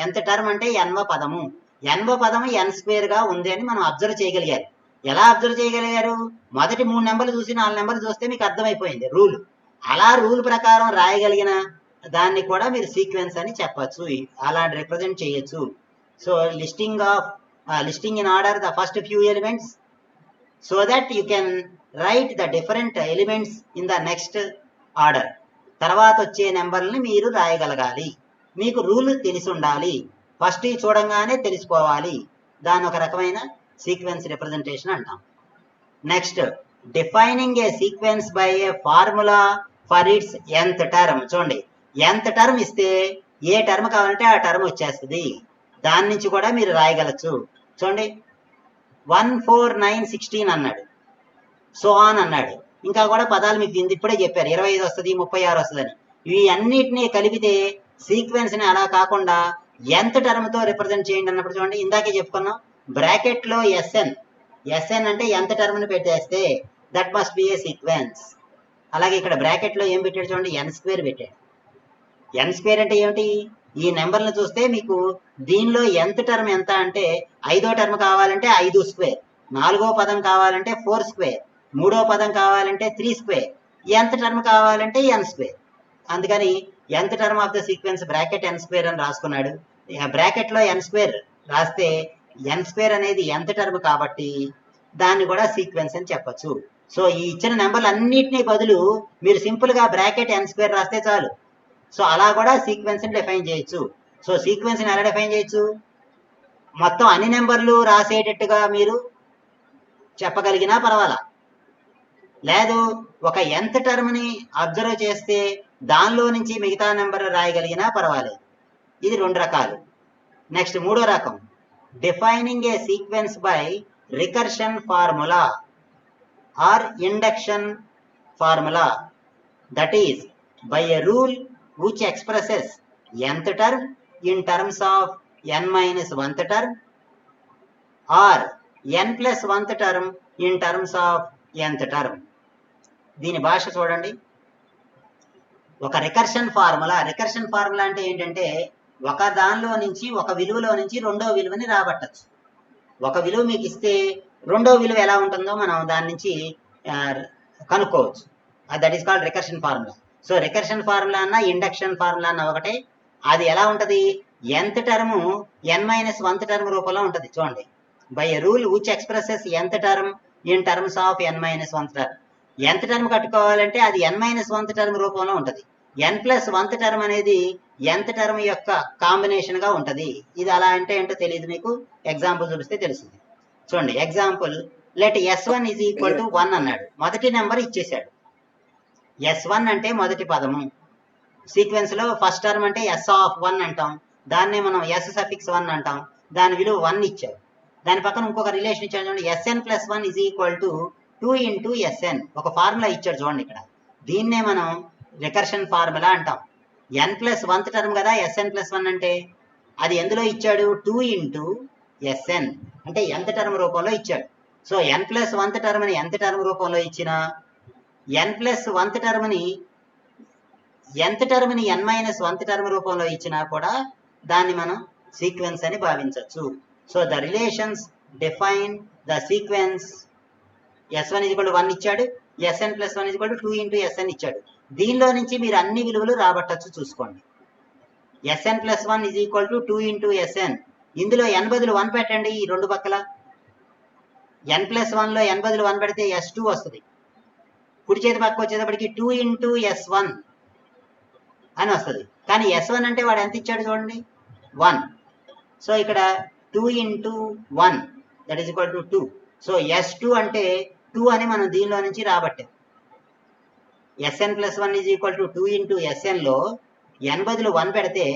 nth టర్మ్ అంటే nవ పదము, nవ పదము n స్క్వేర్ గా ఉంది అని మనం అబ్జర్వ్ చేయగలిగారు. ఎలా అబ్జర్వ్ చేయగలిగారు? మొదటి 3 నెంబర్లు చూసి 4 నెంబర్లు చూస్తే మీకు అర్థమైపోయింది రూల్. అలా రూల్ ప్రకారం రాయగలిగిన దాన్ని కూడా మీరు సీక్వెన్స్ అని చెప్పచ్చు, అలా రిప్రజెంట్ చేయొచ్చు. So listing in order the first few elements so that you can write the different elements in the next order. తర్వాత వచ్చే నెంబర్ని మీరు రాయగలగాలి. మీకు రూల్ తెలిసి ఉండాలి. ఫస్ట్ చూడంగానే తెలిసిపోవాలి. దాని ఒక రకమైన సీక్వెన్స్ రిప్రజెంటేషన్ అంటాం. Next, defining a sequence by A formula for it's nth term. చూడండి, nth టర్మ్ ఇస్తే ఏ టర్మ్ కావాలంటే ఆ టర్మ్ వచ్చేస్తుంది. దాని నుంచి కూడా మీరు రాయగలచ్చు. చూడండి, 1, 4, 9, 16 అన్నాడు, సో ఆన్ అన్నాడు. ఇంకా కూడా పదాలు మీకు ఇప్పుడే చెప్పారు, 25 వస్తుంది, 36 వస్తుందని. ఇవి అన్నిటినీ కలిపితే సీక్వెన్స్ ని అలా కాకుండా nth టర్మ్ తో రిప్రజెంట్ చేయండి అన్నప్పుడు చూడండి, ఇందాకే చెప్పుకున్నాం, బ్రాకెట్ లో ఎస్ఎన్ అంటే nth టర్మ్ ని పెట్టేస్తే that must be A sequence. అలాగే ఇక్కడ బ్రాకెట్ లో ఏం పెట్టాడు చూడండి, n స్క్వేర్ పెట్టాడు. n స్క్వేర్ అంటే ఏమిటి? ఈ నెంబర్లను చూస్తే మీకు దీనిలో nth టర్మ్ ఎంత అంటే 5వ టర్మ్ కావాలంటే 5 స్క్వేర్, 4వ పదం కావాలంటే 4 స్క్వేర్, 3వ పదం కావాలంటే 3 స్క్వేర్, nth టర్మ్ కావాలంటే n స్క్వేర్. అందుకని nth term of the sequence bracket n square అని రాసుకున్నాడు. బ్రాకెట్ లో n స్క్వేర్ రాస్తే n స్క్వేర్ అనేది nth టర్మ్ కాబట్టి దాన్ని కూడా సీక్వెన్స్ అని చెప్పచ్చు. సో ఈ ఇచ్చిన నెంబర్లు అన్నిటినీ బదులు మీరు సింపుల్ గా బ్రాకెట్ n స్క్వేర్ రాస్తే చాలు, సో అలా కూడా సీక్వెన్స్ ని డిఫైన్ చేయొచ్చు. సో సీక్వెన్స్ ని ఎలా డిఫైన్ చేయొచ్చు? మొత్తం అన్ని నెంబర్లు రాసేటట్టుగా మీరు చెప్పగలిగినా పర్వాలా, లేదు ఒక nth టర్మ్ ని అబ్జర్వ్ చేస్తే దానిలో నుంచి మిగతా నెంబర్ రాయగలిగినా పర్వాలేదు. ఇది 2 రకాలు. నెక్స్ట్ 3వ రకం, defining a sequence by recursion formula or induction formula, that is by a rule which expresses nth term in terms of n minus 1th term or n plus 1th term in terms of nth term. దీని భాష చూడండి. ఒక recursion formula అంటే ఏంటంటే ఒక దానిలో నుంచి ఒక విలువలో నుంచి రెండో విలువని రాబట్టచ్చు. ఒక విలువ మీకు ఇస్తే రెండో విలువ ఎలా ఉంటుందో మనం దాని నుంచి కనుక్కోవచ్చు. That is called recursion formula. So recursion formula అన్న ఇండక్షన్ ఫార్ములా అన్న ఒకటే. అది ఎలా ఉంటది? nth term n minus 1th term రూపంలో ఉంటది. చూడండి, by a rule which expresses nth term in terms of n minus 1th term. nth term కట్టుకోవాలంటే అది n minus 1th టర్మ్ రూపంలో ఉంటది. n plus 1th టర్మ్ అనేది nth టర్మ్ యొక్క combination గా ఉంటది. ఇది అలా అంటే ఏంటో తెలియదు మీకు, ఎగ్జాంపుల్ చూపిస్తే తెలుస్తుంది. చూడండి, example, let s1 is equal to 1 అన్నాడు. మొదటి నెంబర్ ఇచ్చేసాడు. s1 అంటే మొదటి పదము. సీక్వెన్స్ లో ఫస్ట్ టర్మ్ అంటే s ఆఫ్ 1 అంటాం, దాన్నే మనం s సఫిక్స్ 1 అంటాం. దాని విలువ 1 ఇచ్చాడు. దాని పక్కన ఇంకొక రిలేషన్ ఇచ్చాడు చూడండి, sn plus 1 is equal to 2 into sn. ఒక ఫార్ములా ఇచ్చాడు చూడండి ఇక్కడ. దీన్నే మనం రికర్షన్ ఫార్ములా అంటాం. n plus 1th టర్మ్ కదా sn plus 1 అంటే. అది ఎందులో ఇచ్చాడు? 2 into sn అంటే nth టర్మ్ రూపంలో ఇచ్చాడు. So n plus 1th term ని nth టర్మ్ రూపంలో ఇచ్చిన, n plus 1th టర్మ్ ని nth టర్మ్ ని n minus 1th టర్మ్ రూపంలో ఇచ్చినా కూడా దాన్ని మనం సీక్వెన్స్ అని భావించవచ్చు. So the relations define the sequence. s1 is equal to 1 ఇచ్చాడు, sn plus 1 is equal to 2 into sn ఇచ్చాడు. దీనిలో నుంచి మీరు అన్ని విలువలు రాబట్టచ్చు. చూసుకోండి, sn plus 1 is equal to 2 into sn. ఇందులో n బదులు 1 పెట్టండి ఈ రెండు పక్కల. n plus 1 లో n బదులు 1 పెడితే s2 వస్తుంది. కుడి చేతి పక్క వచ్చేటప్పటికి 2 into s1 అని వస్తుంది. కానీ s1 అంటే వాడు ఎంత ఇచ్చాడు చూడండి, 1. సో ఇక్కడ 2 into 1 that is equal to 2. So s2 అంటే 2 అని మనం దీనిలో నుంచి రాబట్టాం. sn plus 1 is equal to 2 into sn లో n బదులు 1 పెడితే,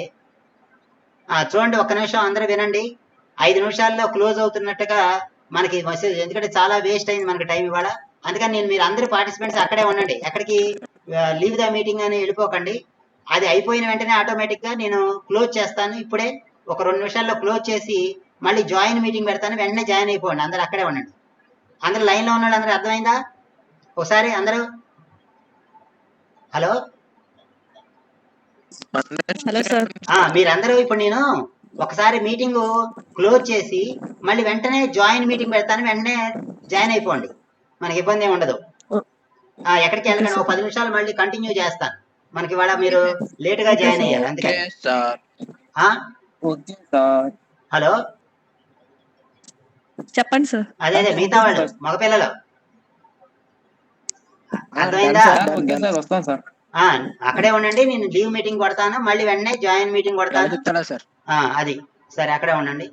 చూడండి ఒక్క నిమిషం అందరూ వినండి. 5 నిమిషాల్లో క్లోజ్ అవుతున్నట్టుగా మనకి మెసేజ్, ఎందుకంటే చాలా వేస్ట్ అయింది మనకి టైం ఇవాళ. అందుకని నేను మీరు అందరూ పార్టిసిపెంట్స్ అక్కడే ఉండండి, ఎక్కడికి లీవ్ ద మీటింగ్ అని వెళ్ళిపోకండి. అది అయిపోయిన వెంటనే ఆటోమేటిక్గా నేను క్లోజ్ చేస్తాను. ఇప్పుడే ఒక 2 నిమిషాల్లో క్లోజ్ చేసి మళ్ళీ జాయిన్ మీటింగ్ పెడతాను. వెంటనే జాయిన్ అయిపోండి, అందరూ అక్కడే ఉండండి. అందరూ లైన్లో ఉన్నాడు, అందరూ అర్థమైందా? ఒకసారి అందరూ హలో హలో సార్. మీరందరూ ఇప్పుడు నేను ఒకసారి మీటింగ్ క్లోజ్ చేసి మళ్ళీ వెంటనే జాయిన్ మీటింగ్ పెడతాను, వెంటనే జాయిన్ అయిపోండి, మనకి ఇబ్బంది ఏమి ఉండదు. ఎక్కడికి వెళ్ళకండి, ఒక 10 నిమిషాలు మళ్ళీ కంటిన్యూ చేస్తాను. మనకి ఇవాళ మీరు లేటుగా జాయిన్ అయ్యారు అందుకని. హలో చెప్పండి సార్. అదే మిగతా వాళ్ళు మగపిల్లలు అర్థమైందా? అక్కడే ఉండండి, నేను లీవ్ మీటింగ్ కొడతాను, మళ్ళీ వెంటనే జాయిన్ మీటింగ్ కొడతాను. అది సరే, అక్కడే ఉండండి.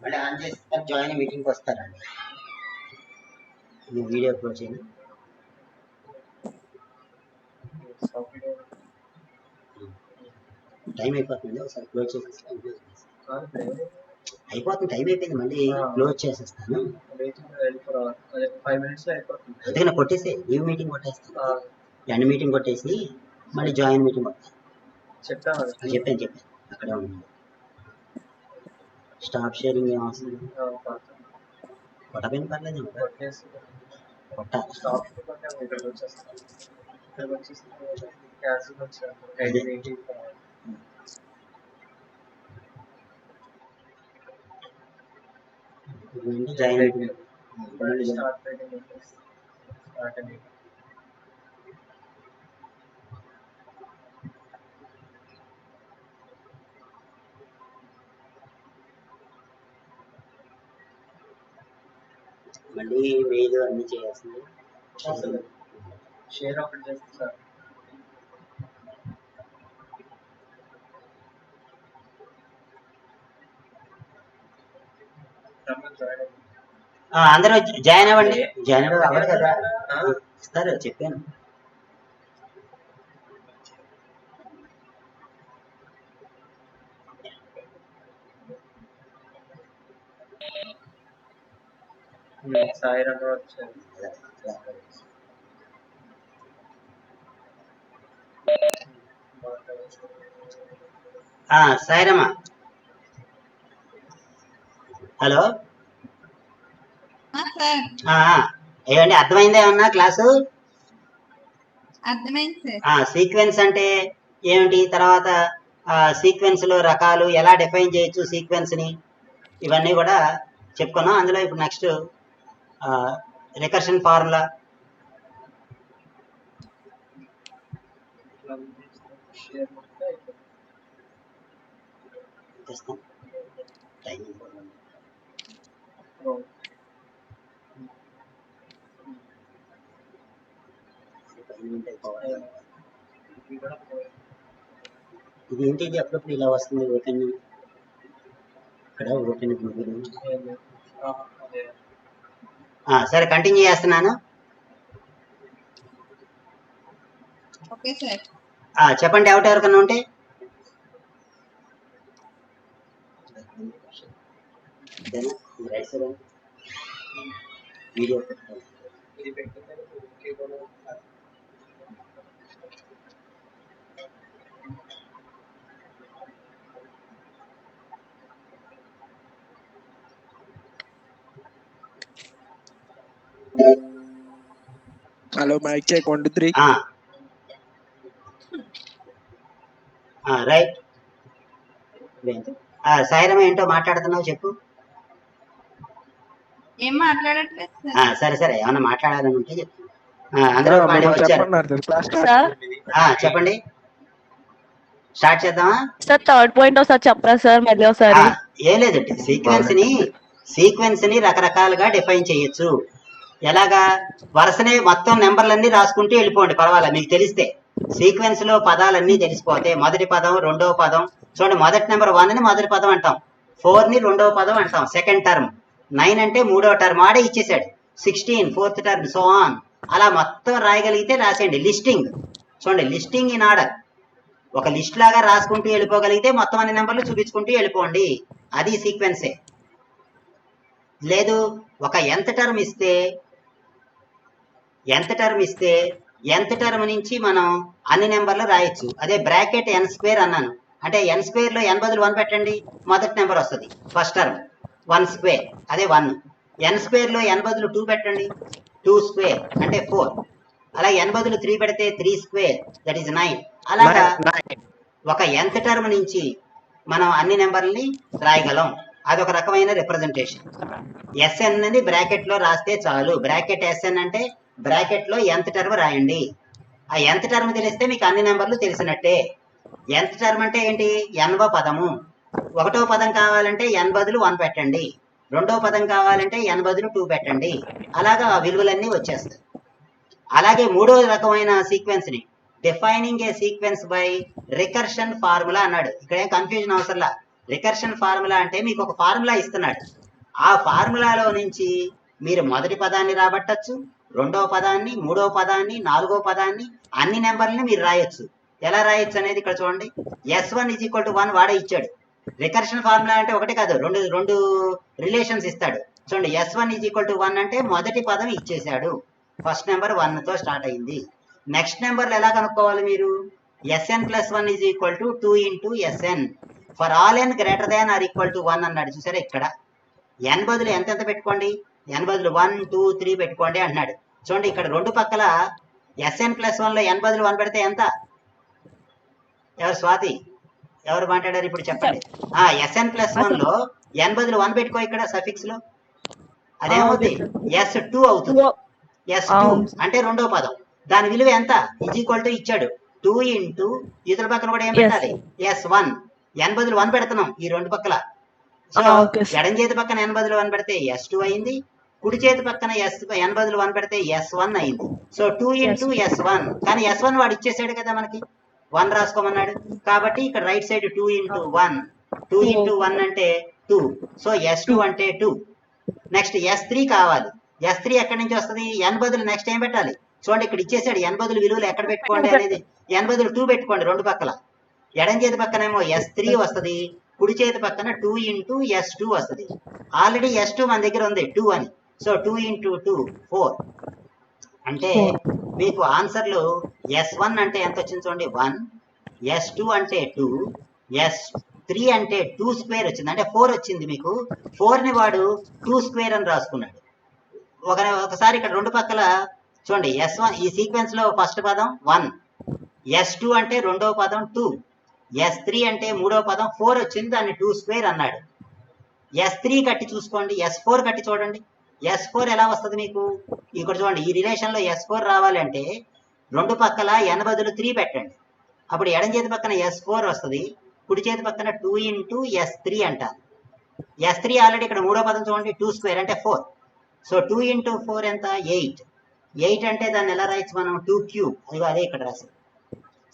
మళ్ళీ ఆన్ చేస్తే జాయిన్ మీటింగ్కి వస్తారండి. నేను వీడియో క్లోజ్ చేయను. టైం అయిపోతుంది, ఒకసారి క్లోజ్ చేసేస్తాను. అయిపోతుంది, టైం అయిపోయింది, మళ్ళీ క్లోజ్ చేసేస్తాను. అందుకని కొట్టేసి లీవ్ మీటింగ్ కొట్టేస్తాను, ఎండ్ మీటింగ్ కొట్టేసి మళ్ళీ జాయిన్ మీటింగ్ కొట్టాను. చెప్పాను అక్కడే ఉంది. స్టాప్ షేరింగ్ ఏం అవసరం కొట్టపోయిన పర్లేదు, జాయిన్ మళ్ళీ మెయిల్ అన్ని చేయాల్సింది. షేర్ ఒకటి చేస్తే సార్. అందరూ జాయిన్ అవ్వండి. జాయిన్ అవ్వదు కదా, ఇస్తారు చెప్పాను. సాయి రంగ వచ్చారు. సాయిరమ్మ, హలో. ఏమండి అర్థమైందా ఏమన్నా క్లాసు? అర్థమైంది సీక్వెన్స్ అంటే ఏమిటి, తర్వాత సీక్వెన్స్ లో రకాలు ఎలా డిఫైన్ చేయొచ్చు సీక్వెన్స్ ని, ఇవన్నీ కూడా చెప్పుకున్నాం. అందులో ఇప్పుడు నెక్స్ట్ రికర్షన్ ఫార్ములా. ఇది ఏంటి, ఇది అప్పుడప్పుడు ఇలా వస్తుంది ఓపెన్, ఇక్కడ ఓపెన్ గూగుల్. సరే కంటిన్యూ చేస్తున్నాను. Okay sir. చెప్పండి డౌట్ ఎవరికన్నా ఉంటే. Video hello, mic check 1 2 3. Right. Sairamma ఏంటో మాట్లాడుతున్నావు చెప్పు. ఏం మాట్లాడట్లేదు సార్. సరే సరే, ఏమన్నా మాట్లాడాలని ఉంటే చెప్పు. అందరూ పాడి వచ్చారు. చెప్పండి, స్టార్ట్ చేద్దామా? సార్ థర్డ్ పాయింట్ ఒకసారి చెప్పరా సార్ మళ్ళీ ఒకసారి? ఏం లేదండి, సీక్వెన్స్ ని రకరకాలుగా డిఫైన్ చేయొచ్చు. ఎలాగా? వరుసనే మొత్తం నెంబర్లన్నీ రాసుకుంటూ వెళ్ళిపోండి, పర్వాలేదు. మీకు తెలిస్తే సీక్వెన్స్ లో పదాలన్నీ తెలిసిపోతే మొదటి పదం రెండవ పదం చూడండి. మొదటి నెంబర్ 1 ని మొదటి పదం అంటాం, 4 ని రెండవ పదం అంటాం, సెకండ్ టర్మ్. 9 అంటే మూడవ టర్మ్, ఆడే ఇచ్చేసాడు. 16 ఫోర్త్ టర్మ్, సో ఆన్. అలా మొత్తం రాయగలిగితే రాసేయండి. లిస్టింగ్ చూడండి, లిస్టింగ్ ఇన్ ఆర్డర్. ఒక లిస్ట్ లాగా రాసుకుంటూ వెళ్ళిపోగలిగితే మొత్తం అన్ని నెంబర్లు చూపించుకుంటూ వెళ్ళిపోండి, అది సీక్వెన్సే. లేదు, ఒక ఎంత టర్మ్ ఇస్తే ఎంత టర్మ్ నుంచి మనం అన్ని నెంబర్లు రాయొచ్చు. అదే బ్రాకెట్ n² అన్నాను అంటే n² లో n బదులు 1 పెట్టండి, మొదటి నెంబర్ వస్తుంది. ఫస్ట్ టర్మ్ 1², అదే 1. n² లో n బదులు 2 పెట్టండి, 2² అంటే 4. అలా n బదులు 3 పెడితే 3², దట్ ఈస్ 9. అలాగా ఒక nth టర్మ్ నుంచి మనం అన్ని నెంబర్లని రాయగలం. అదొక రకమైన రిప్రజెంటేషన్. SN అని బ్రాకెట్ లో రాస్తే చాలు. బ్రాకెట్ SN అంటే బ్రాకెట్ లో nth టర్మ్ రాయండి. ఆ nth టర్మ్ తెలిస్తే మీకు అన్ని నెంబర్లు తెలిసినట్టే. nth టర్మ్ అంటే ఏంటి? nవ పదము. ఒకటో పదం కావాలంటే n బదులు 1 పెట్టండి, రెండో పదం కావాలంటే n బదులు 2 పెట్టండి. అలాగా ఆ విలువలన్నీ వచ్చేస్తాయి. అలాగే మూడో రకమైన సీక్వెన్స్ ని defining a sequence by recursion formula అన్నాడు. ఇక్కడ ఏం కన్ఫ్యూజన్ అవసరంలా. రికర్షన్ ఫార్ములా అంటే మీకు ఒక ఫార్ములా ఇస్తున్నాడు. ఆ ఫార్ములాలో నుంచి మీరు మొదటి పదాన్ని రాబట్టచ్చు, రెండవ పదాన్ని, మూడవ పదాన్ని, నాలుగో పదాన్ని, అన్ని నెంబర్లని మీరు రాయొచ్చు. ఎలా రాయొచ్చు అనేది ఇక్కడ చూడండి. S1 = 1 వాడే ఇచ్చాడు. రికర్షన్ ఫార్ములా అంటే ఒకటి కాదు, రెండు రిలేషన్స్ ఇస్తాడు. చూడండి, S1 = 1 అంటే మొదటి పదం ఇచ్చేసాడు. ఫస్ట్ నెంబర్ 1 తో స్టార్ట్ అయింది. నెక్స్ట్ నెంబర్లు ఎలా కనుక్కోవాలి మీరు? SN + 1 = 2 × SN for all n ≥ 1 అన్నాడు. చూసారా, ఇక్కడ n బదులు ఎంత పెట్టుకోండి, n బదులు 1 2 3 పెట్టుకోండి అంటున్నాడు. చూడండి, ఇక్కడ రెండు పక్కల SN + 1 లో n బదులు 1 పెడితే ఎంత? ఎవరు స్వాతి, ఎవరు మాట్లాడారు ఇప్పుడు చెప్పండి. SN + 1 లో n బదులు 1 పెట్టుకో, ఇక్కడ సఫిక్స్ లో అదేమవుతుంది? S2 అవుతుంది. S2 అంటే రెండో పదం, దాని విలువ ఎంత? = ఇచ్చాడు 2 × ఇతర పక్కన కూడా ఏం పెట్టాలి? S1. n బదులు 1 పెడుతున్నాం ఈ రెండు పక్కల. సో ఎడం చేతి పక్కన n బదులు 1 పెడితే S2 అయింది, కుడి చేతి పక్కన ఎన్ బదులు 1 పెడితే S1 అయింది. సో 2 ఇంటూ S1, కానీ S1 వాడు ఇచ్చేసాడు కదా మనకి, 1 రాసుకోమన్నాడు కాబట్టి ఇక్కడ రైట్ సైడ్ 2 ఇంటూ 1, 2 ఇంటూ 1 అంటే 2, సో S2 అంటే 2. నెక్స్ట్ S3 కావాలి. S3 ఎక్కడి నుంచి వస్తుంది? n బదులు నెక్స్ట్ ఏం పెట్టాలి చూడండి, ఇక్కడ ఇచ్చేసాడు n బదులు విలువలు ఎక్కడ పెట్టుకోండి అనేది, n బదులు 2 పెట్టుకోండి రెండు పక్కల. ఎడం చేతి పక్కన ఏమో S3 వస్తుంది, కుడి చేతి పక్కన 2 ఇంటూ S2 వస్తుంది. ఆల్రెడీ S2 మన దగ్గర ఉంది 2 అని, సో 2 ఇంటూ 2 4. అంటే మీకు ఆన్సర్లు S1 అంటే ఎంత వచ్చింది చూడండి 1, S2 అంటే 2, S3 అంటే 2 స్క్వేర్ వచ్చింది, అంటే 4 వచ్చింది మీకు. 4ని వాడు 2 స్క్వేర్ అని రాసుకున్నాడు. ఒకసారి ఇక్కడ రెండు పక్కల చూడండి, S1 ఈ సీక్వెన్స్ లో ఫస్ట్ పదం 1, S2 అంటే రెండవ పదం 2, S3 అంటే మూడవ పదం 4 వచ్చింది, దాన్ని 2 స్క్వేర్ అన్నాడు. S3 కట్టి చూసుకోండి, S4 కట్టి చూడండి. S4 ఎలా వస్తుంది మీకు? ఇక్కడ చూడండి, ఈ రిలేషన్ లో S4 రావాలి అంటే రెండు పక్కల n బదులు 3 పెట్టండి, అప్పుడు ఎడం చేతి పక్కన S4 వస్తుంది, కుడి చేతి పక్కన 2 ఇంటూ S3 అంటారు. S3 ఆల్రెడీ ఇక్కడ మూడో పదం చూడండి 2 స్క్వేర్ అంటే 4, సో 2 ఇంటూ 4 ఎంత? 8. 8 అంటే దాన్ని ఎలా రాయొచ్చు మనం? 2 క్యూబ్. అదే ఇక్కడ రాశాడు.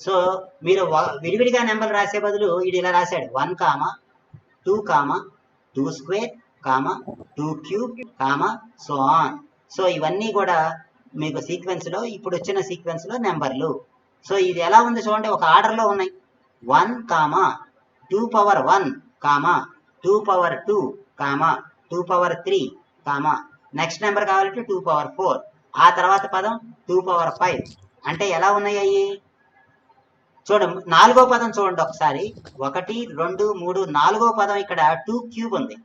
సో మీరు విడివిడిగా నెంబర్లు రాసే బదులు ఇది ఇలా రాశాడు, 1, 2, 2 square, 2 cube, so on. So ఇవన్నీ కూడా మీకు సీక్వెన్స్ లో ఇప్పుడు వచ్చిన సీక్వెన్స్ లో నెంబర్లు. సో ఇది ఎలా ఉంది చూడండి, ఒక ఆర్డర్ లో ఉన్నాయి. 1, 2 power 1, 2 power 2, 2 power 3, next number కావాలంటే 2 పవర్ 4, ఆ తర్వాత పదం 2 పవర్ 5. అంటే ఎలా ఉన్నాయి అయ్యి చూడండి. నాలుగో పదం చూడండి ఒకసారి, 1, 2, 3, నాలుగో పదం ఇక్కడ 2 క్యూబ్ ఉంది,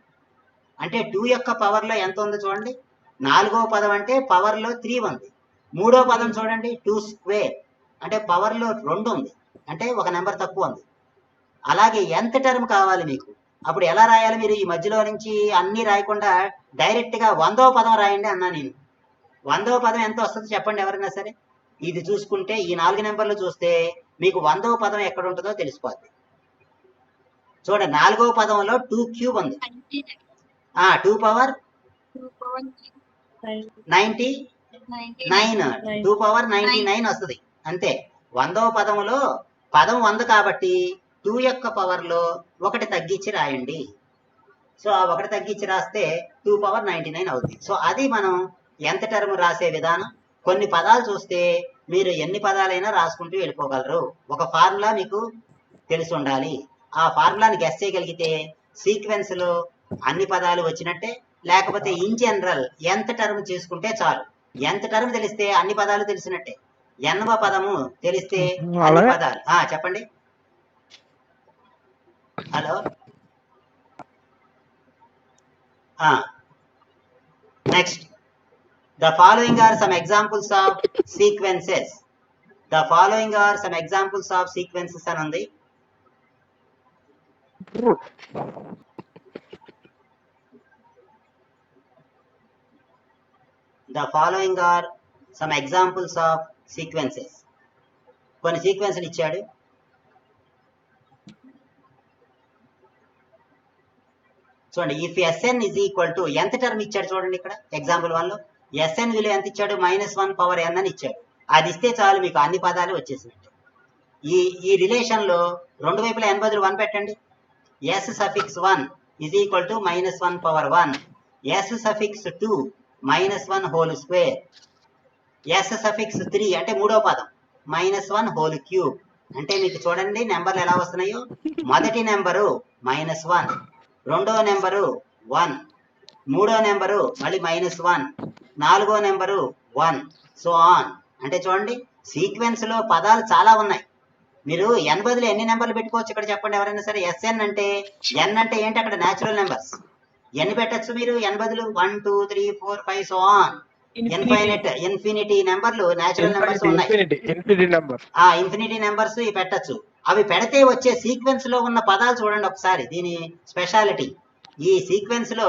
అంటే 2 యొక్క పవర్ లో ఎంత ఉంది చూడండి. నాలుగో పదం అంటే పవర్ లో 3 ఉంది. మూడో పదం చూడండి 2 స్క్వేర్, అంటే పవర్ లో 2 ఉంది, అంటే ఒక నెంబర్ తక్కువ ఉంది. అలాగే ఎంత టర్మ్ కావాలి మీకు, అప్పుడు ఎలా రాయాలి మీరు? ఈ మధ్యలో నుంచి అన్ని రాయకుండా డైరెక్ట్ గా 100వ పదం రాయండి అన్నా నేను. 100వ పదం ఎంత వస్తుందో చెప్పండి ఎవరైనా సరే. ఇది చూసుకుంటే ఈ 4 నెంబర్లు చూస్తే మీకు 100వ పదం ఎక్కడ ఉంటుందో తెలిసిపోద్ది. చూడండి, 4వ పదంలో 2 క్యూబ్ ఉంది, 2 పవర్ 99, 2 పవర్ 99 వస్తుంది అంతే. 100వ పదంలో పదం 100 కాబట్టి 2 యొక్క పవర్ లో 1 తగ్గించి రాయండి. సో ఆ 1 తగ్గించి రాస్తే 2 పవర్ 99 అవుతుంది. సో అది మనం ఎంత టర్మ్ రాసే విధానం. కొన్ని పదాలు చూస్తే మీరు ఎన్ని పదాలైనా రాసుకుంటూ వెళ్ళిపోగలరు. ఒక ఫార్ములా మీకు తెలిసి ఉండాలి. ఆ ఫార్ములాని గెస్ చేయగలిగితే సీక్వెన్స్ లో అన్ని పదాలు వచ్చినట్టే. లేకపోతే ఇన్ జనరల్ ఎంత టర్మ్ చేసుకుంటే చాలు. ఎంత టర్మ్ తెలిస్తే అన్ని పదాలు తెలిసినట్టే. ఎన్వ పదము తెలిస్తే అన్ని పదాలు. చెప్పండి. Hello. Next, the following are some examples of sequences. The following are some examples of sequences అని ఉంది. The following are some examples of sequences. కొన్ని సీక్వెన్స్లు ఇచ్చాడు. చూడండి, if Sn is equal to ఎంత టర్మ్ ఇచ్చాడు చూడండి ఇక్కడ ఎగ్జాంపుల్ 1 లో. Sn విలువ ఎంత ఇచ్చాడు? -1 పవర్ n అని ఇచ్చాడు. అది ఇస్తే చాలు మీకు అన్ని పదాలు వచ్చేసినట్టు. ఈ రిలేషన్ లో రెండు వైపులా n బదులు 1 పెట్టండి. S suffix 1 is equal to -1 power 1, S suffix 2 -1 whole square, S suffix 3 అంటే మూడో పదం -1 హోల్ క్యూబ్. అంటే మీకు చూడండి నెంబర్లు ఎలా వస్తున్నాయో. మొదటి నెంబరు -1, రెండో నెంబరు 1, మూడో నెంబరు మళ్ళీ -1, నాలుగో నెంబరు 1, సో ఆన్. అంటే చూడండి సీక్వెన్స్ లో పదాలు చాలా ఉన్నాయి. మీరు n బదులు ఎన్ని నెంబర్లు పెట్టుకోవచ్చు ఇక్కడ చెప్పండి ఎవరైనా సరే. Sn అంటే n అంటే ఏంటి? అక్కడ న్యాచురల్ నెంబర్స్ ఎన్ని పెట్టచ్చు మీరు n బదులు? 1, 2, 3, 4, 5 సో ఆన్. ఇన్ఫినిటీ నెంబర్లు న్యాచురల్ నెంబర్స్ ఉన్నాయి. ఇన్ఫినిటీ నెంబర్స్ పెట్టచ్చు. అవి పెడితే వచ్చే సీక్వెన్స్ లో ఉన్న పదాలు చూడండి ఒకసారి. దీని స్పెషాలిటీ, ఈ సీక్వెన్స్ లో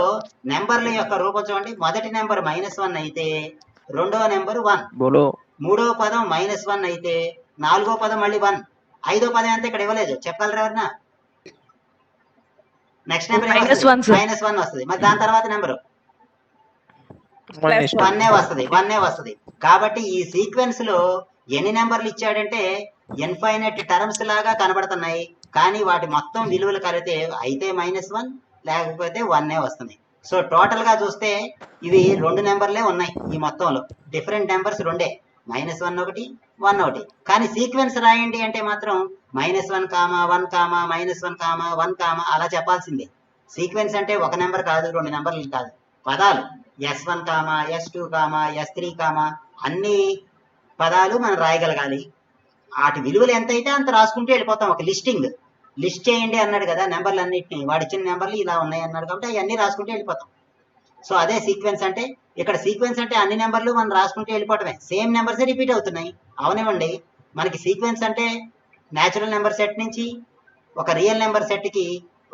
నెంబర్ల యొక్క రూపం చూడండి. మొదటి నెంబర్ -1 అయితే రెండో నెంబర్ 1, మూడో పదం -1 అయితే నాలుగో పదం మళ్ళీ 1, ఐదో పదం అంతా ఇక్కడ ఇవ్వలేదు. చెప్పగలరా ఎవరన్నా? నెక్స్ట్ నెంబర్ -1 వస్తుంది. మరి దాని తర్వాత నెంబరు మన ఇష్టం. వన్నే వస్తుంది. కాబట్టి ఈ సీక్వెన్స్ లో ఎన్ని నెంబర్లు ఇచ్చాడంటే ఇన్ఫైనైట్ టర్మ్స్ లాగా కనబడుతున్నాయి, కానీ వాటి మొత్తం విలువలు కలిపితే అయితే -1 లేకపోతే 1 వస్తుంది. సో టోటల్ గా చూస్తే ఇవి 2 నెంబర్లే ఉన్నాయి ఈ మొత్తంలో, డిఫరెంట్ నెంబర్స్ రెండే, -1 ఒకటి 1 ఒకటి. కానీ సీక్వెన్స్ రాయండి అంటే మాత్రం -1, 1, -1, 1 అలా చెప్పాల్సిందే. సీక్వెన్స్ అంటే ఒక నెంబర్ కాదు, 2 నెంబర్లు కాదు, పదాలు S1, S2, S3 అన్ని పదాలు మనం రాయగలగాలి. వాటి విలువలు ఎంత అయితే అంత రాసుకుంటూ వెళ్ళిపోతాం. ఒక లిస్ట్ చేయండి అన్నాడు కదా నెంబర్లు అన్నిటిని, వాడు ఇచ్చిన నెంబర్లు ఇలా ఉన్నాయి అన్నాడు కాబట్టి అవన్నీ రాసుకుంటూ వెళ్ళిపోతాం. సో అదే సీక్వెన్స్ అంటే. ఇక్కడ సీక్వెన్స్ అంటే అన్ని నెంబర్లు మనం రాసుకుంటూ వెళ్ళిపోవటమే, సేమ్ నెంబర్సే రిపీట్ అవుతున్నాయి. అవనివ్వండి, మనకి సీక్వెన్స్ అంటే న్యాచురల్ నెంబర్ సెట్ నుంచి ఒక రియల్ నెంబర్ సెట్కి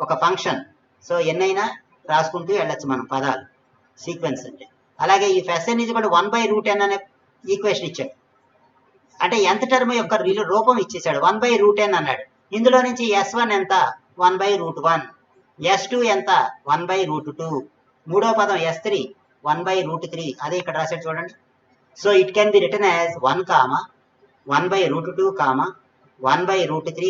ఒక ఫంక్షన్. సో ఎన్నైనా రాసుకుంటూ వెళ్ళచ్చు మనం పదాలు, సీక్వెన్స్ అంటే. అలాగే ఈ Sn = 1/√n అనే ఈక్వేషన్ ఇచ్చాడు, అంటే ఎంత టర్మ్ యొక్క రూపం ఇచ్చేసాడు, 1/√n అన్నాడు. ఇందులో నుంచి S1 ఎంత, 1/√1, S2 ఎంత, 1/√2, మూడో పదం S3 1/√3, అదే ఇక్కడ రాశాడు చూడండి. So it can B return as 1, 1/√2, 1/√3,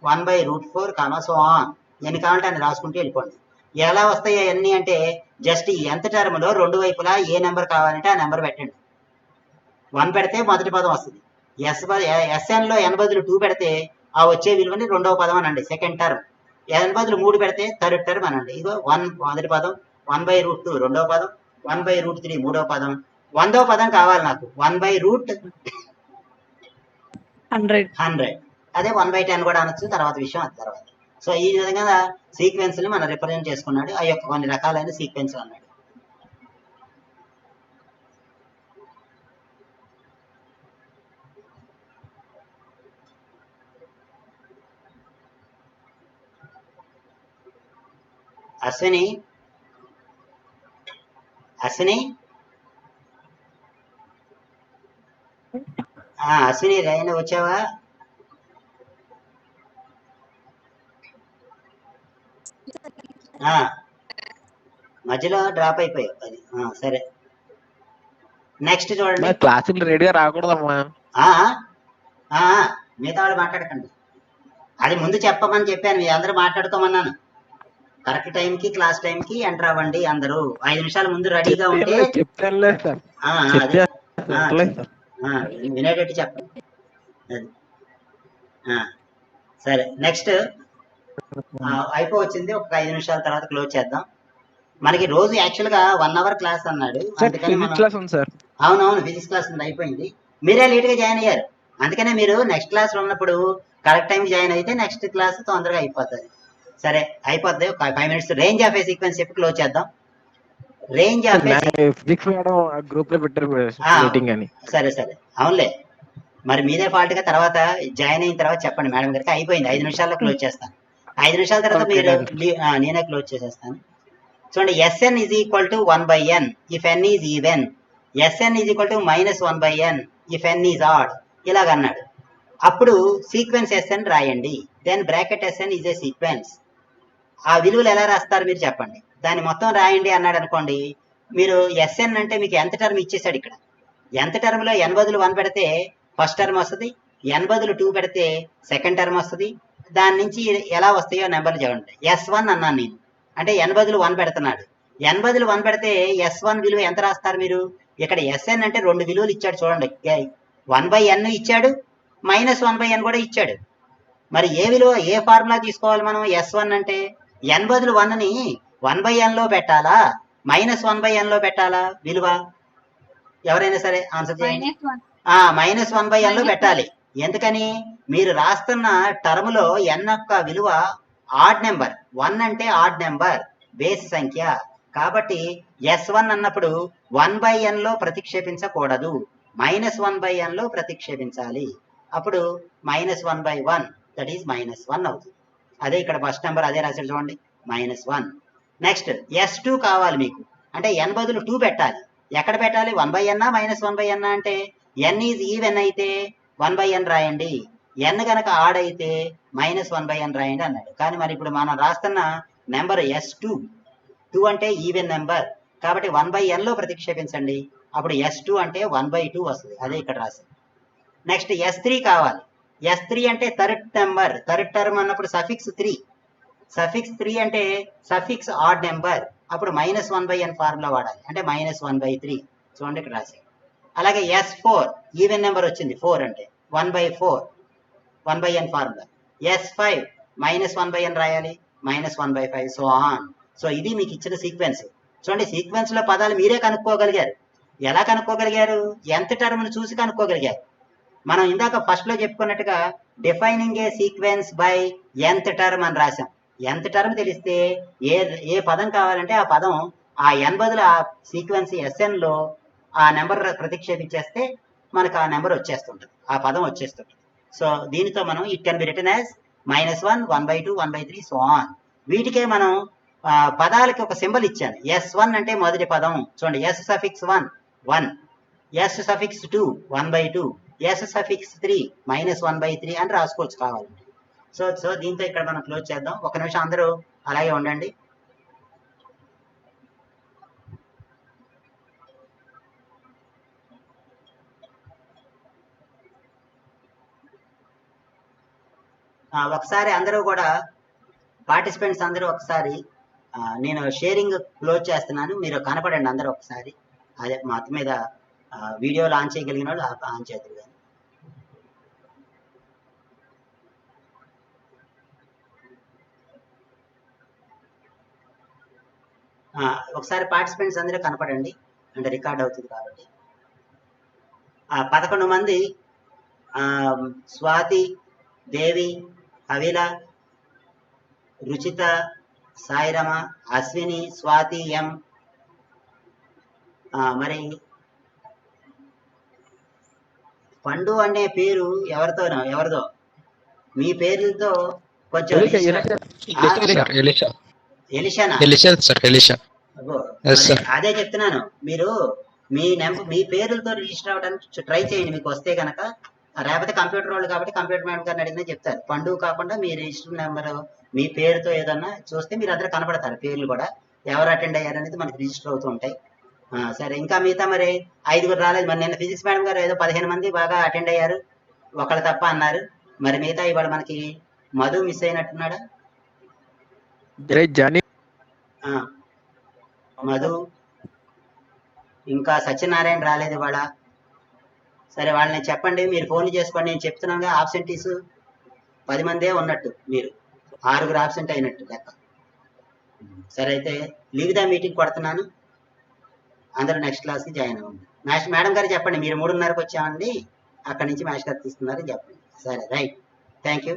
1/√4, so on. ఎన్ని కావాలంటే అని రాసుకుంటూ వెళ్ళిపోండి. ఎలా వస్తాయి అవన్నీ అంటే జస్ట్ ఈ ఎంత టర్మ్లో రెండు వైపులా ఏ నెంబర్ కావాలంటే ఆ నెంబర్ పెట్టండి. 1 పెడితే మొదటి పదం వస్తుంది, SNలో n బదులు 2 పెడితే ఆ వచ్చే విలువని రెండవ పదం అనండి, సెకండ్ టర్మ్. n బదులు 3 పెడితే థర్డ్ టర్మ్ అనండి. ఇదో 1 మొదటి పదం, 1/√2 రెండవ పదం, 1/√3 మూడవ పదం, 100వ పదం కావాలి నాకు, 1/100. అదే 1/10 కూడా అనొచ్చు, తర్వాత విషయం అది తర్వాత. సో ఈ విధంగా సీక్వెన్స్ ని మనం రిప్రజెంట్ చేసుకున్నాడు. ఆ యొక్క కొన్ని రకాలైన సీక్వెన్స్ అన్నాడు. అశ్విని అశ్విని రైన వచ్చావా? మధ్యలో డ్రాప్ అయిపోయావు అది. సరే, నెక్స్ట్ చూడండి. క్లాసులు రెడీగా రాకూడదమ్మా. మిగతా వాళ్ళు మాట్లాడకండి, అది ముందు చెప్పమని చెప్పాను, మీ అందరూ మాట్లాడుకోమన్నాను. కరెక్ట్ టైంకి క్లాస్ టైంకి ఎంటర్ అవ్వండి అందరూ. 5 నిమిషాల ముందు రెడీగా ఉంటే వినేటట్టు చెప్పండి. సరే, నెక్స్ట్ అయిపోవచ్చింది, ఒక 5 నిమిషాల తర్వాత క్లోజ్ చేద్దాం. మనకి రోజు యాక్చువల్ గా 1 అవర్ క్లాస్ అన్నాడు, అందుకని అవునవును ఫిజిక్స్ క్లాస్ ఉంది, అయిపోయింది. మీరే లేట్ గా జాయిన్ అయ్యారు, అందుకనే మీరు నెక్స్ట్ క్లాస్ ఉన్నప్పుడు కరెక్ట్ టైం జాయిన్ అయితే నెక్స్ట్ క్లాస్ తొందరగా అయిపోతుంది. సరే, అయిపోద్ది. ఒక 5 minutes range of a sequence చెప్పి క్లోజ్ చేద్దాం. రేంజ్ ఆఫ్ గ్రూప్ లో పెట్టారు మీటింగ్ అని. సరే అవునులే, మరి మీదే ఫాల్ట్ గా తర్వాత జాయిన్ అయిన తర్వాత చెప్పండి మేడం గారికి. అయిపోయింది, 5 నిమిషాల్లో క్లోజ్ చేస్తాను. 5 నిమిషాల తర్వాత మీరు నేనే క్లోజ్ చేసేస్తాను. చూడండి, Sn = 1/n if n is even, Sn = -1/n if n is odd, ఇలాగన్నాడు. అప్పుడు సీక్వెన్స్ Sn రాయండి, then bracket Sn is a sequence. ఆ విలువలు ఎలా రాస్తారు మీరు చెప్పండి, దాన్ని మొత్తం రాయండి అన్నాడు అనుకోండి. మీరు Sn అంటే మీకు ఎంత టర్మ్ ఇచ్చేసాడు ఇక్కడ. ఎంత టర్మ్లో n బదులు 1 పెడితే ఫస్ట్ టర్మ్ వస్తుంది, n బదులు 2 పెడితే సెకండ్ టర్మ్ వస్తుంది. దాని నుంచి ఎలా వస్తాయో నెంబర్లు చూడండి. S1 అన్నాను నేను, అంటే n బదులు 1 పెడుతున్నాడు. n బదులు 1 పెడితే S1 విలువ ఎంత రాస్తారు మీరు? ఇక్కడ Sn అంటే 2 విలువలు ఇచ్చాడు చూడండి, 1/n ఇచ్చాడు, -1/n కూడా ఇచ్చాడు. మరి ఏ విలువ, ఏ ఫార్ములా తీసుకోవాలి మనం? S1 అంటే n బదులు 1ని 1/n లో పెట్టాలా, -1/n లో పెట్టాలా విలువ? ఎవరైనా సరే ఆన్సర్ చేయండి. -1/n లో పెట్టాలి. ఎందుకని? మీరు రాస్తున్న టర్మ్ లో n యొక్క విలువ ఆడ్ నెంబర్, 1 అంటే ఆడ్ నెంబర్, బేస్ సంఖ్య. కాబట్టి S1 అన్నప్పుడు 1/n లో ప్రతిక్షేపించకూడదు, -1/n లో ప్రతిక్షేపించాలి. అప్పుడు -1/1 దట్ ఈస్ -1 అవుతుంది. అదే ఇక్కడ ఫస్ట్ నెంబర్ అదే రాశాడు చూడండి, -1. నెక్స్ట్ S2 కావాలి మీకు, అంటే n బదులు 2 పెట్టాలి. ఎక్కడ పెట్టాలి? 1/n -1/n అంటే n ఈజ్ ఈవెన్ అయితే 1/n రాయండి, n కనుక ఆడ్ అయితే -1/n రాయండి అన్నాడు. కానీ మరి ఇప్పుడు మనం రాస్తున్న నెంబర్ S2 అంటే ఈవెన్ నెంబర్, కాబట్టి 1/n లో ప్రతిక్షేపించండి. అప్పుడు S2 అంటే 1/2 వస్తుంది. అదే ఇక్కడ రాసింది. నెక్స్ట్ S3 కావాలి. S3 అంటే థర్డ్ నెంబర్, థర్డ్ టర్మ్ అన్నప్పుడు సఫిక్స్ 3. సఫిక్స్ 3 అంటే సఫిక్స్ ఆడ్ నెంబర్, అప్పుడు -1/n ఫార్ములా వాడాలి. అంటే -1/3 చూడండి ఇక్కడ రాసి. అలాగే S4 ఈవెన్ నెంబర్ వచ్చింది, 4 అంటే 1/4 1/n ఫార్ములా. S5 -1/n రాయాలి, -1/5 సో ఆన్. సో ఇది మీకు ఇచ్చిన సీక్వెన్స్. చూడండి సీక్వెన్స్ లో పదాలు మీరే కనుక్కోగలిగారు. ఎలా కనుక్కోగలిగారు? nth టర్మ్ను చూసి కనుక్కోగలిగారు. మనం ఇందాక ఫస్ట్ లో చెప్పుకున్నట్టుగా defining a sequence by nth term అని రాసాం. nth టర్మ్ తెలిస్తే ఏ పదం కావాలంటే ఆ పదం ఆ n బదులు ఆ సీక్వెన్స్ SN లో ఆ నెంబర్ ప్రతిక్షేపించేస్తే మనకు ఆ నెంబర్ వచ్చేస్తుంటుంది, ఆ పదం వచ్చేస్తుంటుంది. సో దీనితో మనం it can be written as -1, 1/2, 1/3 so on. వీటికే మనం పదాలకి ఒక సింబల్ ఇచ్చాను. S1 అంటే మొదటి పదం చూడండి, S suffix 1 1, S suffix 2 1/2, S suffix 3 -1/3 అని రాసుకోవచ్చు కావాలండి. సో దీంతో ఇక్కడ మనం క్లోజ్ చేద్దాం. ఒక నిమిషం అందరూ అలాగే ఉండండి. ఒకసారి అందరూ కూడా పార్టిసిపెంట్స్ అందరూ ఒకసారి నేను షేరింగ్ క్లోజ్ చేస్తున్నాను, మీరు కనపడండి అందరూ ఒకసారి. అదే మొత్తం మీద వీడియోలు ఆన్ చేయగలిగిన వాళ్ళు ఆన్ చేద్దరు కానీ. ఒకసారి పార్టిసిపెంట్స్ అందరూ కనపడండి, అంటే రికార్డ్ అవుతుంది కాబట్టి. 11 మంది స్వాతి, దేవి, అవిల, రుచిత, సాయిరమ, అశ్విని, స్వాతి, ఎం. మరి పండు అనే పేరు ఎవరిదో మీ పేర్లతో కొంచెం అదే చెప్తున్నాను. మీరు మీ పేర్లతో రిజిస్టర్ అవ్వడానికి ట్రై చేయండి, మీకు వస్తే కనుక. లేకపోతే కంప్యూటర్ వాళ్ళు కాబట్టి కంప్యూటర్ మేడం గారిని అడిగినా చెప్తారు. పండు కాకుండా మీ రిజిస్టర్ నెంబర్ మీ పేరుతో ఏదన్నా చూస్తే మీరు అందరూ కనపడతారు. పేర్లు కూడా ఎవరు అటెండ్ అయ్యారు అనేది మనకి రిజిస్టర్ అవుతూ ఉంటాయి. సరే, ఇంకా మిగతా మరి 5 రాలేదు. మరి నిన్న ఫిజిక్స్ మేడం గారు ఏదో 15 మంది బాగా అటెండ్ అయ్యారు, ఒకళ్ళు తప్ప అన్నారు. మరి మిగతా ఇవాళ మనకి మధు మిస్ అయినట్టున్నాడా? మధు, ఇంకా సత్యనారాయణ రాలేదు ఇవాళ. సరే, వాళ్ళని చెప్పండి, మీరు ఫోన్ చేసుకోండి. నేను చెప్తున్నాగా ఆబ్సెంటీస్ 10 మందే ఉన్నట్టు, మీరు 6 ఆబ్సెంట్ అయినట్టు లెక్క. సరే, అయితే లీవ్ ద మీటింగ్ కొడుతున్నాను, అందరూ నెక్స్ట్ క్లాస్కి జాయిన్ అవ్వండి. మేడం గారు చెప్పండి, మీరు 3:30కి వచ్చామండి, అక్కడి నుంచి మ్యాథ్స్ గారు తీసుకున్నారని చెప్పండి. సరే, రైట్, థ్యాంక్ యూ.